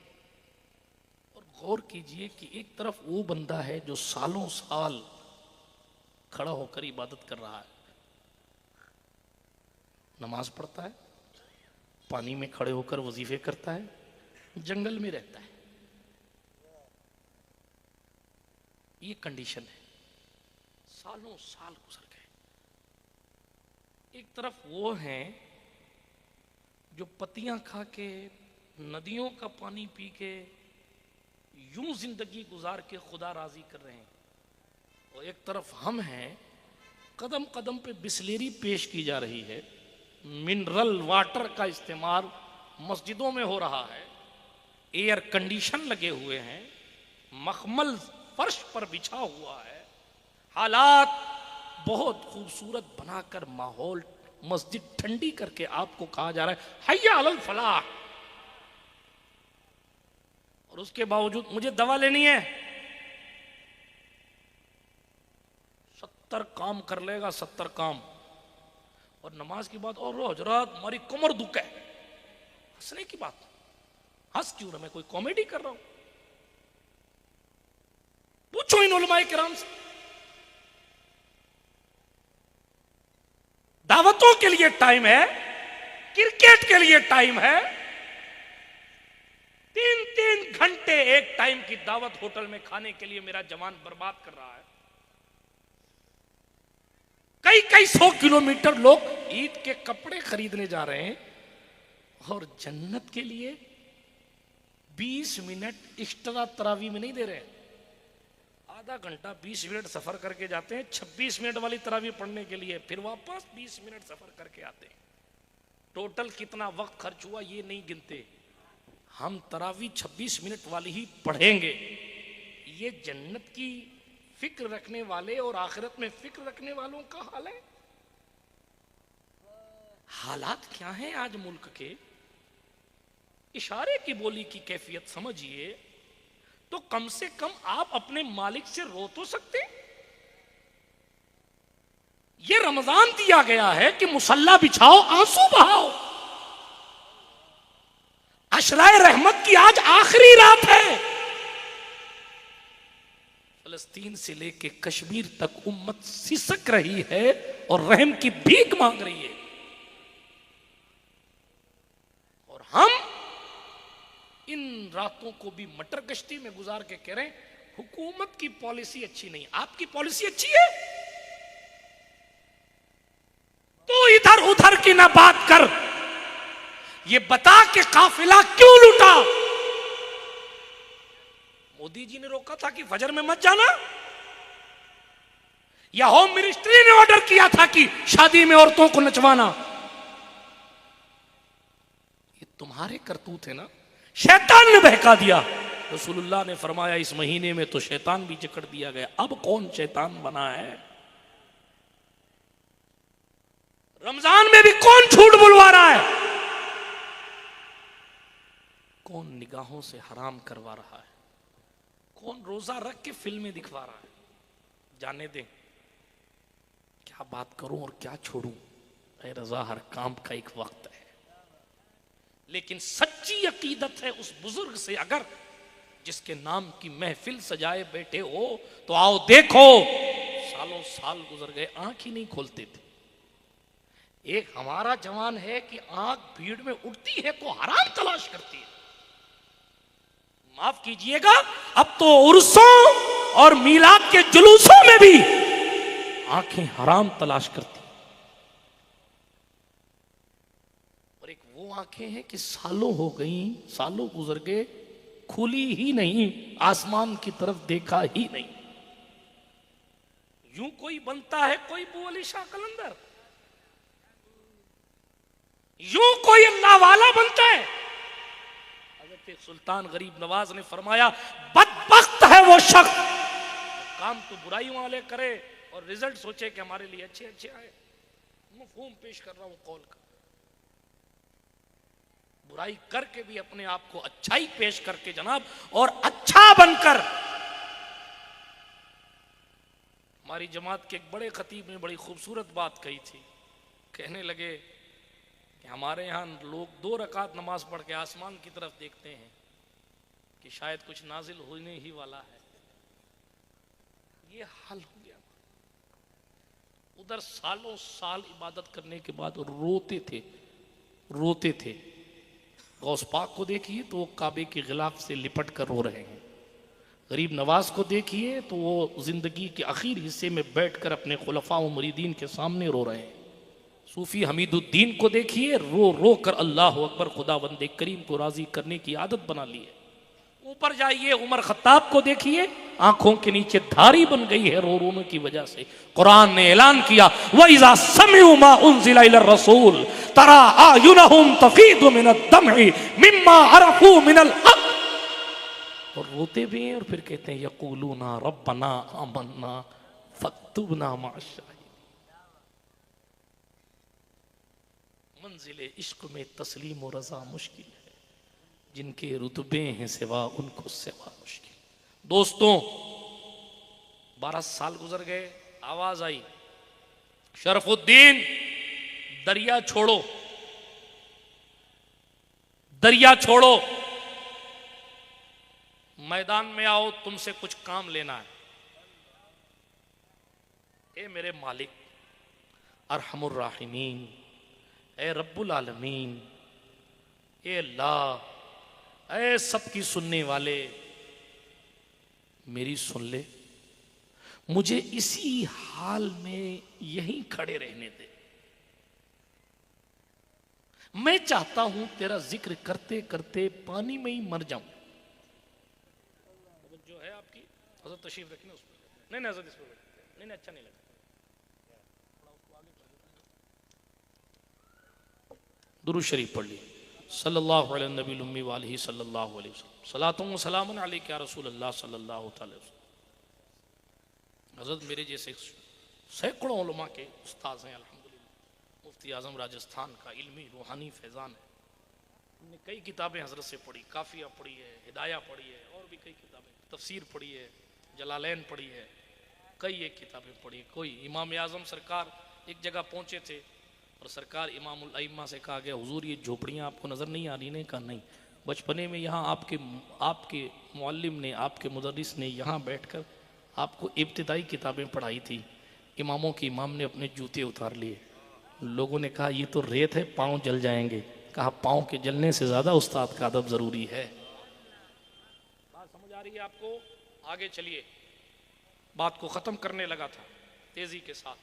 और गौर कीजिए कि एक तरफ वो बंदा है जो सालों साल खड़ा होकर इबादत कर रहा है, नमाज पढ़ता है, पानी में खड़े होकर वजीफे करता है, जंगल में रहता है। ये कंडीशन है। सालों साल गुजर गए। एक तरफ वो हैं जो पत्तियां खा के, नदियों का पानी पी के यूं जिंदगी गुजार के खुदा राजी कर रहे हैं, और एक तरफ हम हैं, कदम कदम पे बिस्लेरी पेश की जा रही है, मिनरल वाटर का इस्तेमाल मस्जिदों में हो रहा है, एयर कंडीशन लगे हुए हैं, मखमल फर्श पर बिछा हुआ है, हालात बहुत खूबसूरत बनाकर माहौल, मस्जिद ठंडी करके आपको कहा जा रहा है हय्या अलल फलाह, और उसके बावजूद मुझे दवा लेनी है, 70 काम कर लेगा, 70 काम, और नमाज की बात, और हजरात हमारी कमर दुख है। हंसने की बात, हंस क्यों रहा? मैं कोई कॉमेडी कर रहा हूं? पूछो इन उलमाए किराम से। दावतों के लिए टाइम है, क्रिकेट के लिए टाइम है, तीन तीन घंटे एक टाइम की दावत होटल में खाने के लिए मेरा जवान बर्बाद कर रहा है। कई कई 100 किलोमीटर लोग ईद के कपड़े खरीदने जा रहे हैं और जन्नत के लिए 20 मिनट एक्स्ट्रा तरावी में नहीं दे रहे। आधा घंटा 20 मिनट सफर करके जाते हैं 26 मिनट वाली तरावी पढ़ने के लिए, फिर वापस 20 मिनट सफर करके आते हैं। टोटल कितना वक्त खर्च हुआ ये नहीं गिनते। हम तरावी 26 मिनट वाली ही पढ़ेंगे। ये जन्नत की फिक्र रखने वाले और आखिरत में फिक्र रखने वालों का हाल है। हालात क्या हैं आज मुल्क के? इशारे की बोली की कैफियत समझिए तो कम से कम आप अपने मालिक से रो तो सकते। ये रमजान दिया गया है कि मुसल्ला बिछाओ, आंसू बहाओ। अशराए रहमत की आज आखिरी रात है। फलस्तीन से लेके कश्मीर तक उम्मत सिसक रही है और रहम की भीख मांग रही है। और हम इन रातों को भी मटर गश्ती में गुजार के कह रहे हैं हुकूमत की पॉलिसी अच्छी नहीं। आपकी पॉलिसी अच्छी है तो इधर उधर की ना बात कर, ये बता कि काफिला क्यों लूटा। मोदी जी ने रोका था कि फजर में मत जाना, या होम मिनिस्ट्री ने ऑर्डर किया था कि शादी में औरतों को नचवाना। ये तुम्हारे करतूत है ना। शैतान ने बहका दिया। रसूलुल्लाह ने फरमाया इस महीने में तो शैतान भी जकड़ दिया गया। अब कौन शैतान बना है? रमजान में भी कौन झूठ बुलवा रहा है? कौन निगाहों से हराम करवा रहा है? कौन रोजा रख के फिल्में दिखवा रहा है? जाने दें, क्या बात करूं और क्या छोड़ूं। ऐ रजा, हर काम का एक वक्त है। लेकिन सच्ची अकीदत है उस बुजुर्ग से अगर जिसके नाम की महफिल सजाए बैठे हो तो आओ देखो। सालों साल गुजर गए, आंख ही नहीं खोलते थे। एक हमारा जवान है कि आंख भीड़ में उठती है तो हराम तलाश करती है। माफ कीजिएगा, अब तो उर्सों और मीलाद के जुलूसों में भी आंखें हराम तलाश करती। और एक वो आंखें हैं कि सालों हो गई, सालों गुजर गए, खुली ही नहीं, आसमान की तरफ देखा ही नहीं। यूं कोई बनता है कोई बुअली शाह कलंदर, यूं कोई अल्लाह वाला बनता है। हज़रत सुल्तान गरीब नवाज ने फरमाया बदबख्त है वो शख्स काम तो बुराई वाले करे और रिजल्ट सोचे कि हमारे लिए अच्छे अच्छे आए। मफहूम पेश कर रहा हूं कौल का। बुराई करके भी अपने आप को अच्छाई पेश करके जनाब और अच्छा बनकर। हमारी जमात के एक बड़े खतीब ने बड़ी खूबसूरत बात कही थी। कहने लगे कि हमारे यहाँ लोग 2 रकात नमाज पढ़ के आसमान की तरफ देखते हैं कि शायद कुछ नाजिल होने ही वाला है। ये हाल हो गया। उधर सालों साल इबादत करने के बाद रोते थे। गौस पाक को देखिए तो वो काबे के गिलाफ से लिपट कर रो रहे हैं। गरीब नवाज को देखिए तो वो जिंदगी के आखिर हिस्से में बैठकर अपने खुलफा व मुरीदीन के सामने रो रहे हैं। सूफी हमीदुद्दीन को देखिए, रो रो कर अल्लाह अकबर खुदा बंदे करीम को राजी करने की आदत बना ली है। ऊपर जाइए उमर खत्ताब को देखिए, आंखों के नीचे धारी बन गई है रो रोने की वजह से। कुरान ने ऐलान किया वइज़ा समिउ मा उनज़िला इलर रसूल तरा आयुनहुम तफीदु मिनद-दम'i मिम्मा अरफू मिनल हक़। और रोते भी हैं और फिर कहते हैं यक़ूलूना रब्बना आमन्ना फक्तुबना मअश-शाहिदीन। मंजिले इश्क में तस्लीम और रज़ा मुश्किल है, जिनके रुतबे हैं सिवा उनको सिवा मुश्किल। दोस्तों 12 साल गुजर गए, आवाज आई शरफुद्दीन दरिया छोड़ो, दरिया छोड़ो, मैदान में आओ, तुमसे कुछ काम लेना है। ए मेरे मालिक अरहमुर राहिमीन, ए रब्बुल आलमीन, ए अल्लाह ऐ सबकी सुनने वाले मेरी सुन ले, मुझे इसी हाल में यहीं खड़े रहने दे। मैं चाहता हूं तेरा जिक्र करते करते पानी में ही मर जाऊं। जो है आपकी हजरत तशरीफ रखी ना उस पर, नहीं हजरत इस पर नहीं अच्छा नहीं लगा। दुरूद शरीफ पढ़ ली, सल्लल्लाहु अलैहि नबी उम्मी वालिही सल्लल्लाहु अलैहि वसल्लम, सलातुन व सलामुन अलैका या रसूल अल्लाह सल्लल्लाहु अलैहि वसल्लम। हजरत मेरे जैसे सैकड़ों उलमा के उस्ताद हैं अल्हम्दुलिल्लाह। मुफ्ती आजम राजस्थान का इल्मी रूहानी फैज़ान है। हमने कई किताबें हजरत से पढ़ी, काफ़िया पढ़ी है, हिदाया पढ़ी है, और भी कई किताबें, तफसीर पढ़ी है, जलालैन पढ़ी है, कई एक किताबें पढ़ी। कोई इमाम आजम सरकार एक जगह पहुँचे थे और सरकार इमामुल अइम्मा से कहा गया, हुजूर ये झोपड़ियाँ आपको नज़र नहीं आ रही? ने कहा नहीं, बचपने में यहाँ आपके मुअल्लिम ने, आपके मुदर्रिस ने यहाँ बैठकर आपको इब्तिदाई किताबें पढ़ाई थी। इमामों के इमाम ने अपने जूते उतार लिए। लोगों ने कहा ये तो रेत है, पाँव जल जाएंगे। कहा पाँव के जलने से ज़्यादा उस्ताद का अदब ज़रूरी है। बात समझ आ रही है आपको? आगे चलिए। बात को ख़त्म करने लगा था तेज़ी के साथ,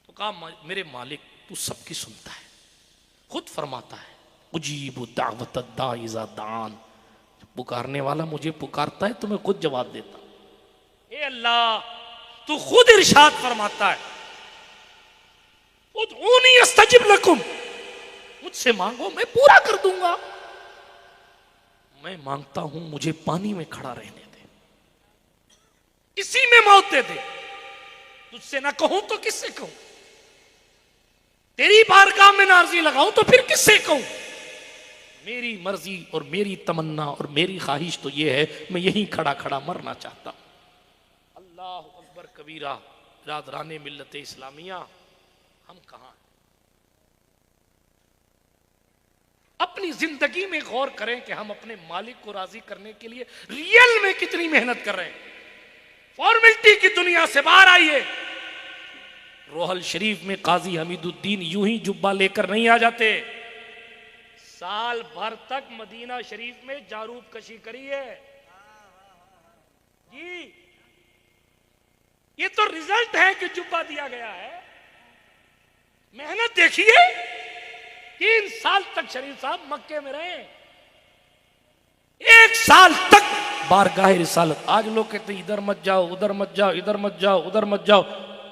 तो कहा मेरे मालिक तू सबकी सुनता है, खुद फरमाता है उजीबु दावत दाई इज़ा दान, पुकारने वाला मुझे पुकारता है तो मैं खुद जवाब देता हूं। ए अल्लाह, तू खुद इरशाद फरमाता है उदऊनी अस्तजिब लकुम, मुझसे मांगो मैं पूरा कर दूंगा। मैं मांगता हूं मुझे पानी में खड़ा रहने दे, इसी में मौत दे दे। तुझसे ना कहूं तो किससे कहूं? तेरी बारगाह में नार्जी लगाऊं तो फिर किससे कहूं? मेरी मर्जी और मेरी तमन्ना और मेरी ख्वाहिश तो यह है, मैं यहीं खड़ा खड़ा मरना चाहता हूं। अल्लाह अकबर कबीरा। रादराने मिल्लत इस्लामिया, हम कहां? अपनी जिंदगी में गौर करें कि हम अपने मालिक को राजी करने के लिए रियल में कितनी मेहनत कर रहे हैं। फॉर्मेलिटी की दुनिया से बाहर आइए। रोहल शरीफ में काजी हमीदुद्दीन यूं ही जुब्बा लेकर नहीं आ जाते। साल भर तक मदीना शरीफ में जारूब कशी करी है जी। ये तो रिजल्ट है कि जुब्बा दिया गया है। मेहनत देखिए, 3 साल तक शरीफ साहब मक्के में रहे, 1 साल तक बारगाह रिसालत। आज लोग कहते हैं इधर मत जाओ, उधर मत जाओ, इधर मत जाओ, उधर मत जाओ।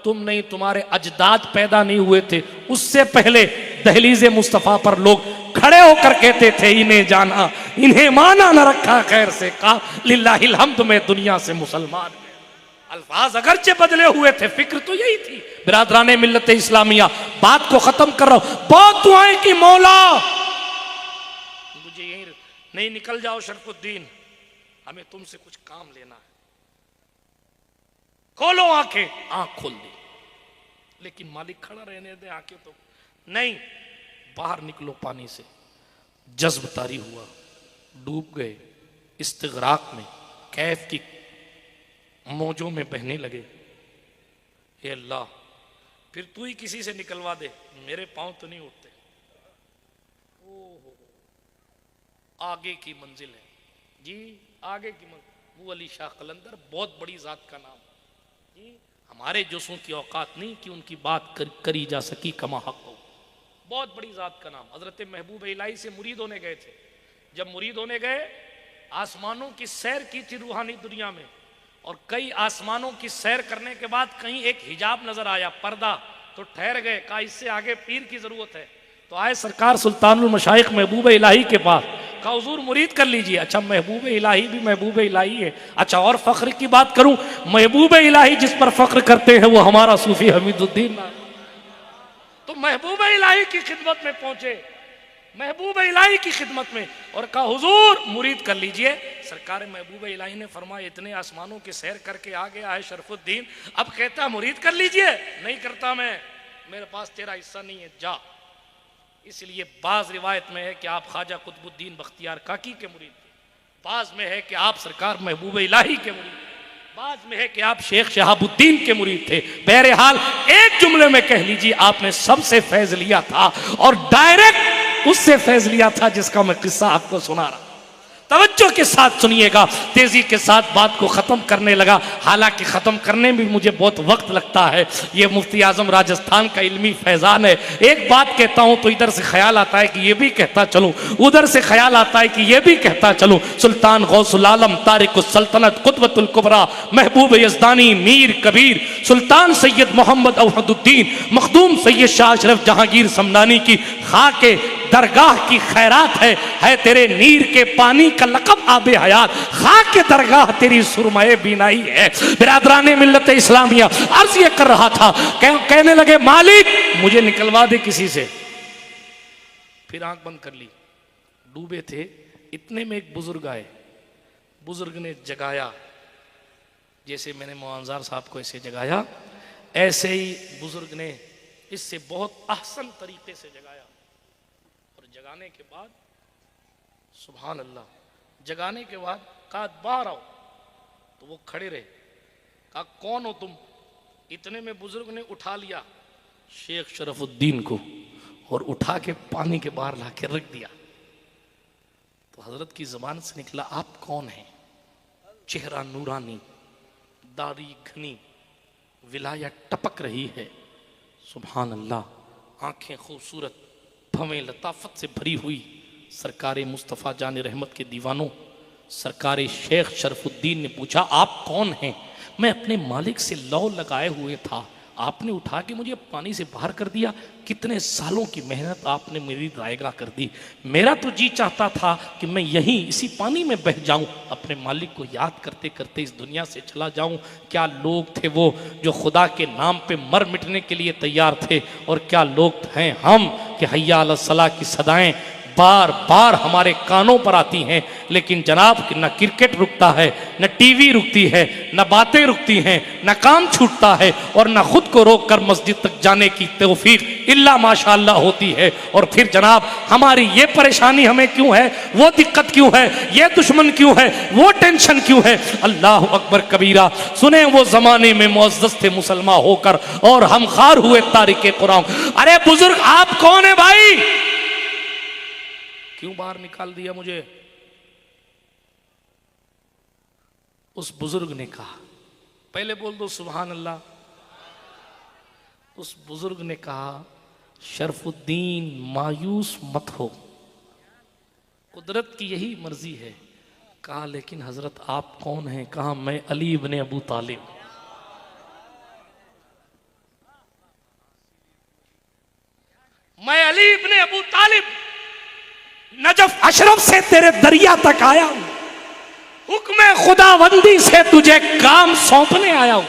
तुम नहीं, तुम्हारे अजदाद पैदा नहीं हुए थे उससे पहले दहलीज़े मुस्तफ़ा पर लोग खड़े होकर कहते थे इन्हें जाना इन्हें माना न रखा खैर से का लिल्लाहिल हम्द में दुनिया से मुसलमान। अल्फाज अगरचे बदले हुए थे, फिक्र तो यही थी। बिरादराने मिल्लत इस्लामिया, बात को खत्म कर रहा हूं। बहुत दुआएं की मौला मुझे यहीं नहीं निकल जाओ शरफुद्दीन, हमें तुमसे कुछ काम लेना है। खोलो आंखें, आंख खोल दी, लेकिन मालिक खड़ा रहने दे, आंखें तो नहीं। बाहर निकलो पानी से। जज्ब तारी हुआ, डूब गए इस्तिगराक में, कैफ की मौजों में बहने लगे। हे अल्लाह, फिर तू ही किसी से निकलवा दे, मेरे पांव तो नहीं उठते। ओहो, आगे की मंजिल है जी, आगे की मंजिल। वो अली शाह कलंदर बहुत बड़ी जात का नाम जी। हमारे जोशों की औकात नहीं कि उनकी बात करी जा सकी कमा हक हो। बहुत बड़ी जात का नाम। हजरत महबूब इलाही से मुरीद होने गए थे। जब मुरीद होने गए, आसमानों की सैर की थी रूहानी दुनिया में, और कई आसमानों की सैर करने के बाद कहीं एक हिजाब नजर आया, पर्दा, तो ठहर गए। कहा इससे आगे पीर की जरूरत है। तो आए सरकार सुल्तानुल मशाइख महबूब इलाही के पास, कहा हुजूर मुरीद कर लीजिए। अच्छा, महबूब इलाही भी महबूब इलाही है। अच्छा, और फख्र की बात करूं, महबूब इलाही जिस पर फख्र करते हैं वो हमारा सूफी हमीदुद्दीन। तो महबूब इलाही की खिदमत में पहुंचे, महबूब इलाही की खिदमत में, और कहा हुजूर मुरीद कर लीजिए। सरकार महबूब इलाही ने फरमाया इतने आसमानों की सैर करके आ गया है शरफुद्दीन, अब कहता मुरीद कर लीजिए। नहीं करता मैं, मेरे पास तेरा हिस्सा नहीं है, जा। इसलिए बाज रिवायत में है कि आप ख्वाजा कुतुबुद्दीन बख्तियार काकी के मुरीद थे, बाज में है कि आप सरकार महबूब इलाही के मुरीद थे, बाज में है कि आप शेख शहाबुद्दीन के मुरीद थे। बहरहाल एक जुमले में कह लीजिए आपने सबसे फैज लिया था, और डायरेक्ट उससे फैज लिया था जिसका मैं किस्सा आपको सुना रहा। तवज्जो के साथ सुनिएगा। तेजी के साथ बात को खत्म करने लगा, हालांकि खत्म करने में मुझे बहुत वक्त लगता है। ये मुफ्ती आजम राजस्थान का इल्मी फैजान है। एक बात कहता हूं तो इधर से ख्याल आता है कि ये भी कहता चलूं, उधर से ख्याल आता है कि ये भी कहता चलूं। सुल्तान गौसुल आलम, तारिकुस सल्तनत, कुतबतुल कुबरा, महबूब यज़दानी, मीर कबीर, सुल्तान सैयद मोहम्मद अवहदुद्दीन, मखदूम सैयद शाह अशरफ जहांगीर समदानी की खाके दरगाह की खैरात है तेरे नीर के पानी का लक़ब आबे हयात, खाके दरगाह तेरी सुरमाए बीनाई है। बिरादराने मिल्लत इस्लामिया, अर्ज ये कर रहा था, कहने लगे मालिक मुझे निकलवा दे किसी से। फिर आंख बंद कर ली, डूबे थे, इतने में एक बुजुर्ग आए। बुजुर्ग ने जगाया, जैसे मैंने मुआंजार साहब को ऐसे जगाया, ऐसे ही बुजुर्ग ने इससे बहुत अहसन तरीके से जगाया। और जगाने के बाद सुभान अल्लाह, जगाने के बाद कहा बाहर आओ, तो वो खड़े रहे। कहा कौन हो तुम? इतने में बुजुर्ग ने उठा लिया शेख शरफुद्दीन को और उठा के पानी के बाहर ला के रख दिया। तो हजरत की जबान से निकला आप कौन हैं? चेहरा नूरानी, दाढ़ी घनी, विलाया टपक रही है। सुभान अल्लाह, आंखें खूबसूरत, भवें लताफत से भरी हुई। सरकारे मुस्तफ़ा जान रहमत के दीवानों, सरकारे शेख शरफुद्दीन ने पूछा आप कौन हैं? मैं अपने मालिक से लौ लगाए हुए था, आपने उठा के मुझे पानी से बाहर कर दिया। कितने सालों की मेहनत आपने मेरी रायगा कर दी। मेरा तो जी चाहता था कि मैं यहीं इसी पानी में बह जाऊं, अपने मालिक को याद करते करते इस दुनिया से चला जाऊं। क्या लोग थे वो जो खुदा के नाम पे मर मिटने के लिए तैयार थे, और क्या लोग हैं हम कि हय्या अला सलाह की सदाएं बार बार हमारे कानों पर आती हैं, लेकिन जनाब न क्रिकेट रुकता है, न टीवी रुकती है, न बातें रुकती हैं, न काम छूटता है, और न खुद को रोक कर मस्जिद तक जाने की तौफीक इल्ला माशाअल्लाह होती है। और फिर जनाब हमारी ये परेशानी हमें क्यों है, वो दिक्कत क्यों है, ये दुश्मन क्यों है, वो टेंशन क्यों है? अल्लाह अकबर कबीरा। सुने वो जमाने में मुअज़्ज़ज़ थे मुसलमान होकर और हम खार हुए तारिके कुरान। अरे बुजुर्ग आप कौन है भाई? क्यों बाहर निकाल दिया मुझे? उस बुजुर्ग ने कहा, पहले बोल दो सुभान अल्लाह। उस बुजुर्ग ने कहा शरफुद्दीन मायूस मत हो, कुदरत की यही मर्जी है। कहा लेकिन हजरत आप कौन हैं? कहा मैं अली इब्ने अबू तालिब। मैं अली इब्ने अबू तालिब नजफ अशरफ से तेरे दरिया तक आया हूं, हुक्म खुदाबंदी से तुझे काम सौंपने आया हूं।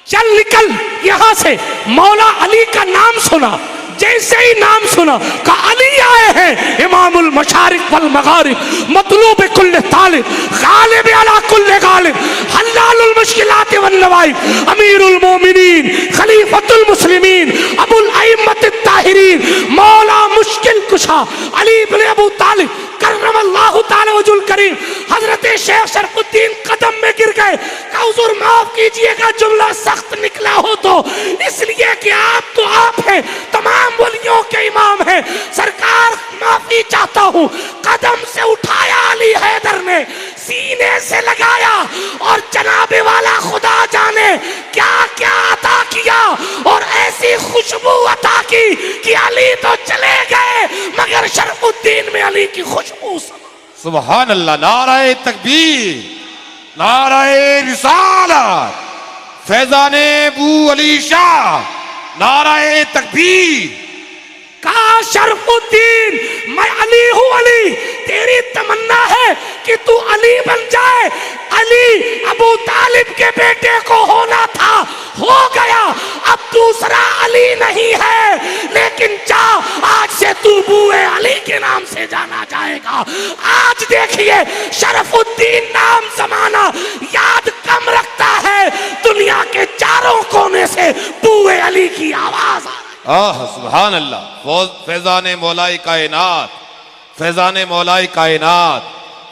चल निकल यहां से। मौला अली का नाम सुना, जैसे ही नाम सुना का अली आए हैं, इमामुल मशारिक वल मगारिब, मतलूब कुल्ल तालिब, गालिब अला कुल्ल गालिब, हल्लालुल मुश्किलात वन नवाइब, अमीरुल मोमिनीन, खलीफतुल मुस्लिमीन, अबुल अइम्मत ताहिरीन, मौला मुश्किल कुशा अली इब्ने अबू तालिब करमल्लाहु ताला वजुल करीम। हजरत शेख शरफुद्दीन कदम में गिर गए। हुजूर माफ कीजिएगा जुमला सख्त निकला हो तो, इसलिए कि आप तो आप हैं, तमाम वलियों के इमाम हैं। सरकार माफी चाहता हूँ। कदम से उठाया अली हैदर ने, सीने से लगाया, और जनाबे वाला खुदा जाने क्या क्या अता किया, और ऐसी खुशबू अता की कि अली तो चले गए मगर शरफुद्दीन में अली की खुशबू। सुभान अल्लाह। नाराए तकबीर, नाराए रिसालत, फैजाने बू अली शाह, नाराए तकबीर। कहा शरफुद्दीन मैं अली हूं अली, तेरी तमन्ना है कि तू अली बन जाए। अली अबू तालिब के बेटे को होना था, हो गया। अब दूसरा अली नहीं है, लेकिन जा आज से तू बूए अली के नाम से जाना जाएगा। आज देखिए शरफुद्दीन नाम जमाना याद कम रखता है, दुनिया के चारों कोने से बूए अली की आवाज आ रही। सुभान अल्लाह। फैजाने मौलाई कायनात, फैजाने मौलाई कायनात,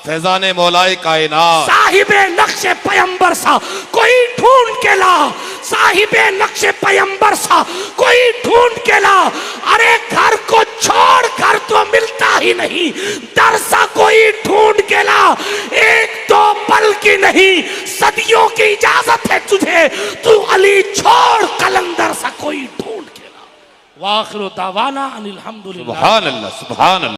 फैजाने मौलाई कायनात। साहिबे नक्शे पैगंबर सा कोई ढूंढ के ला, साहिबे नक्शे पैगंबर सा कोई ढूंढ के ला। अरे घर को छोड़ घर तो मिलता ही नहीं, दर सा कोई ढूंढ के ला। एक दो पल की नहीं सदियों की इजाजत है तुझे, तू अली छोड़ कलंदर सा कोई ढूंढ के ला। वाखिर दावाना अनिल हम्दुलिल्लाह। सुभान अल्लाह, सुभान अल्लाह।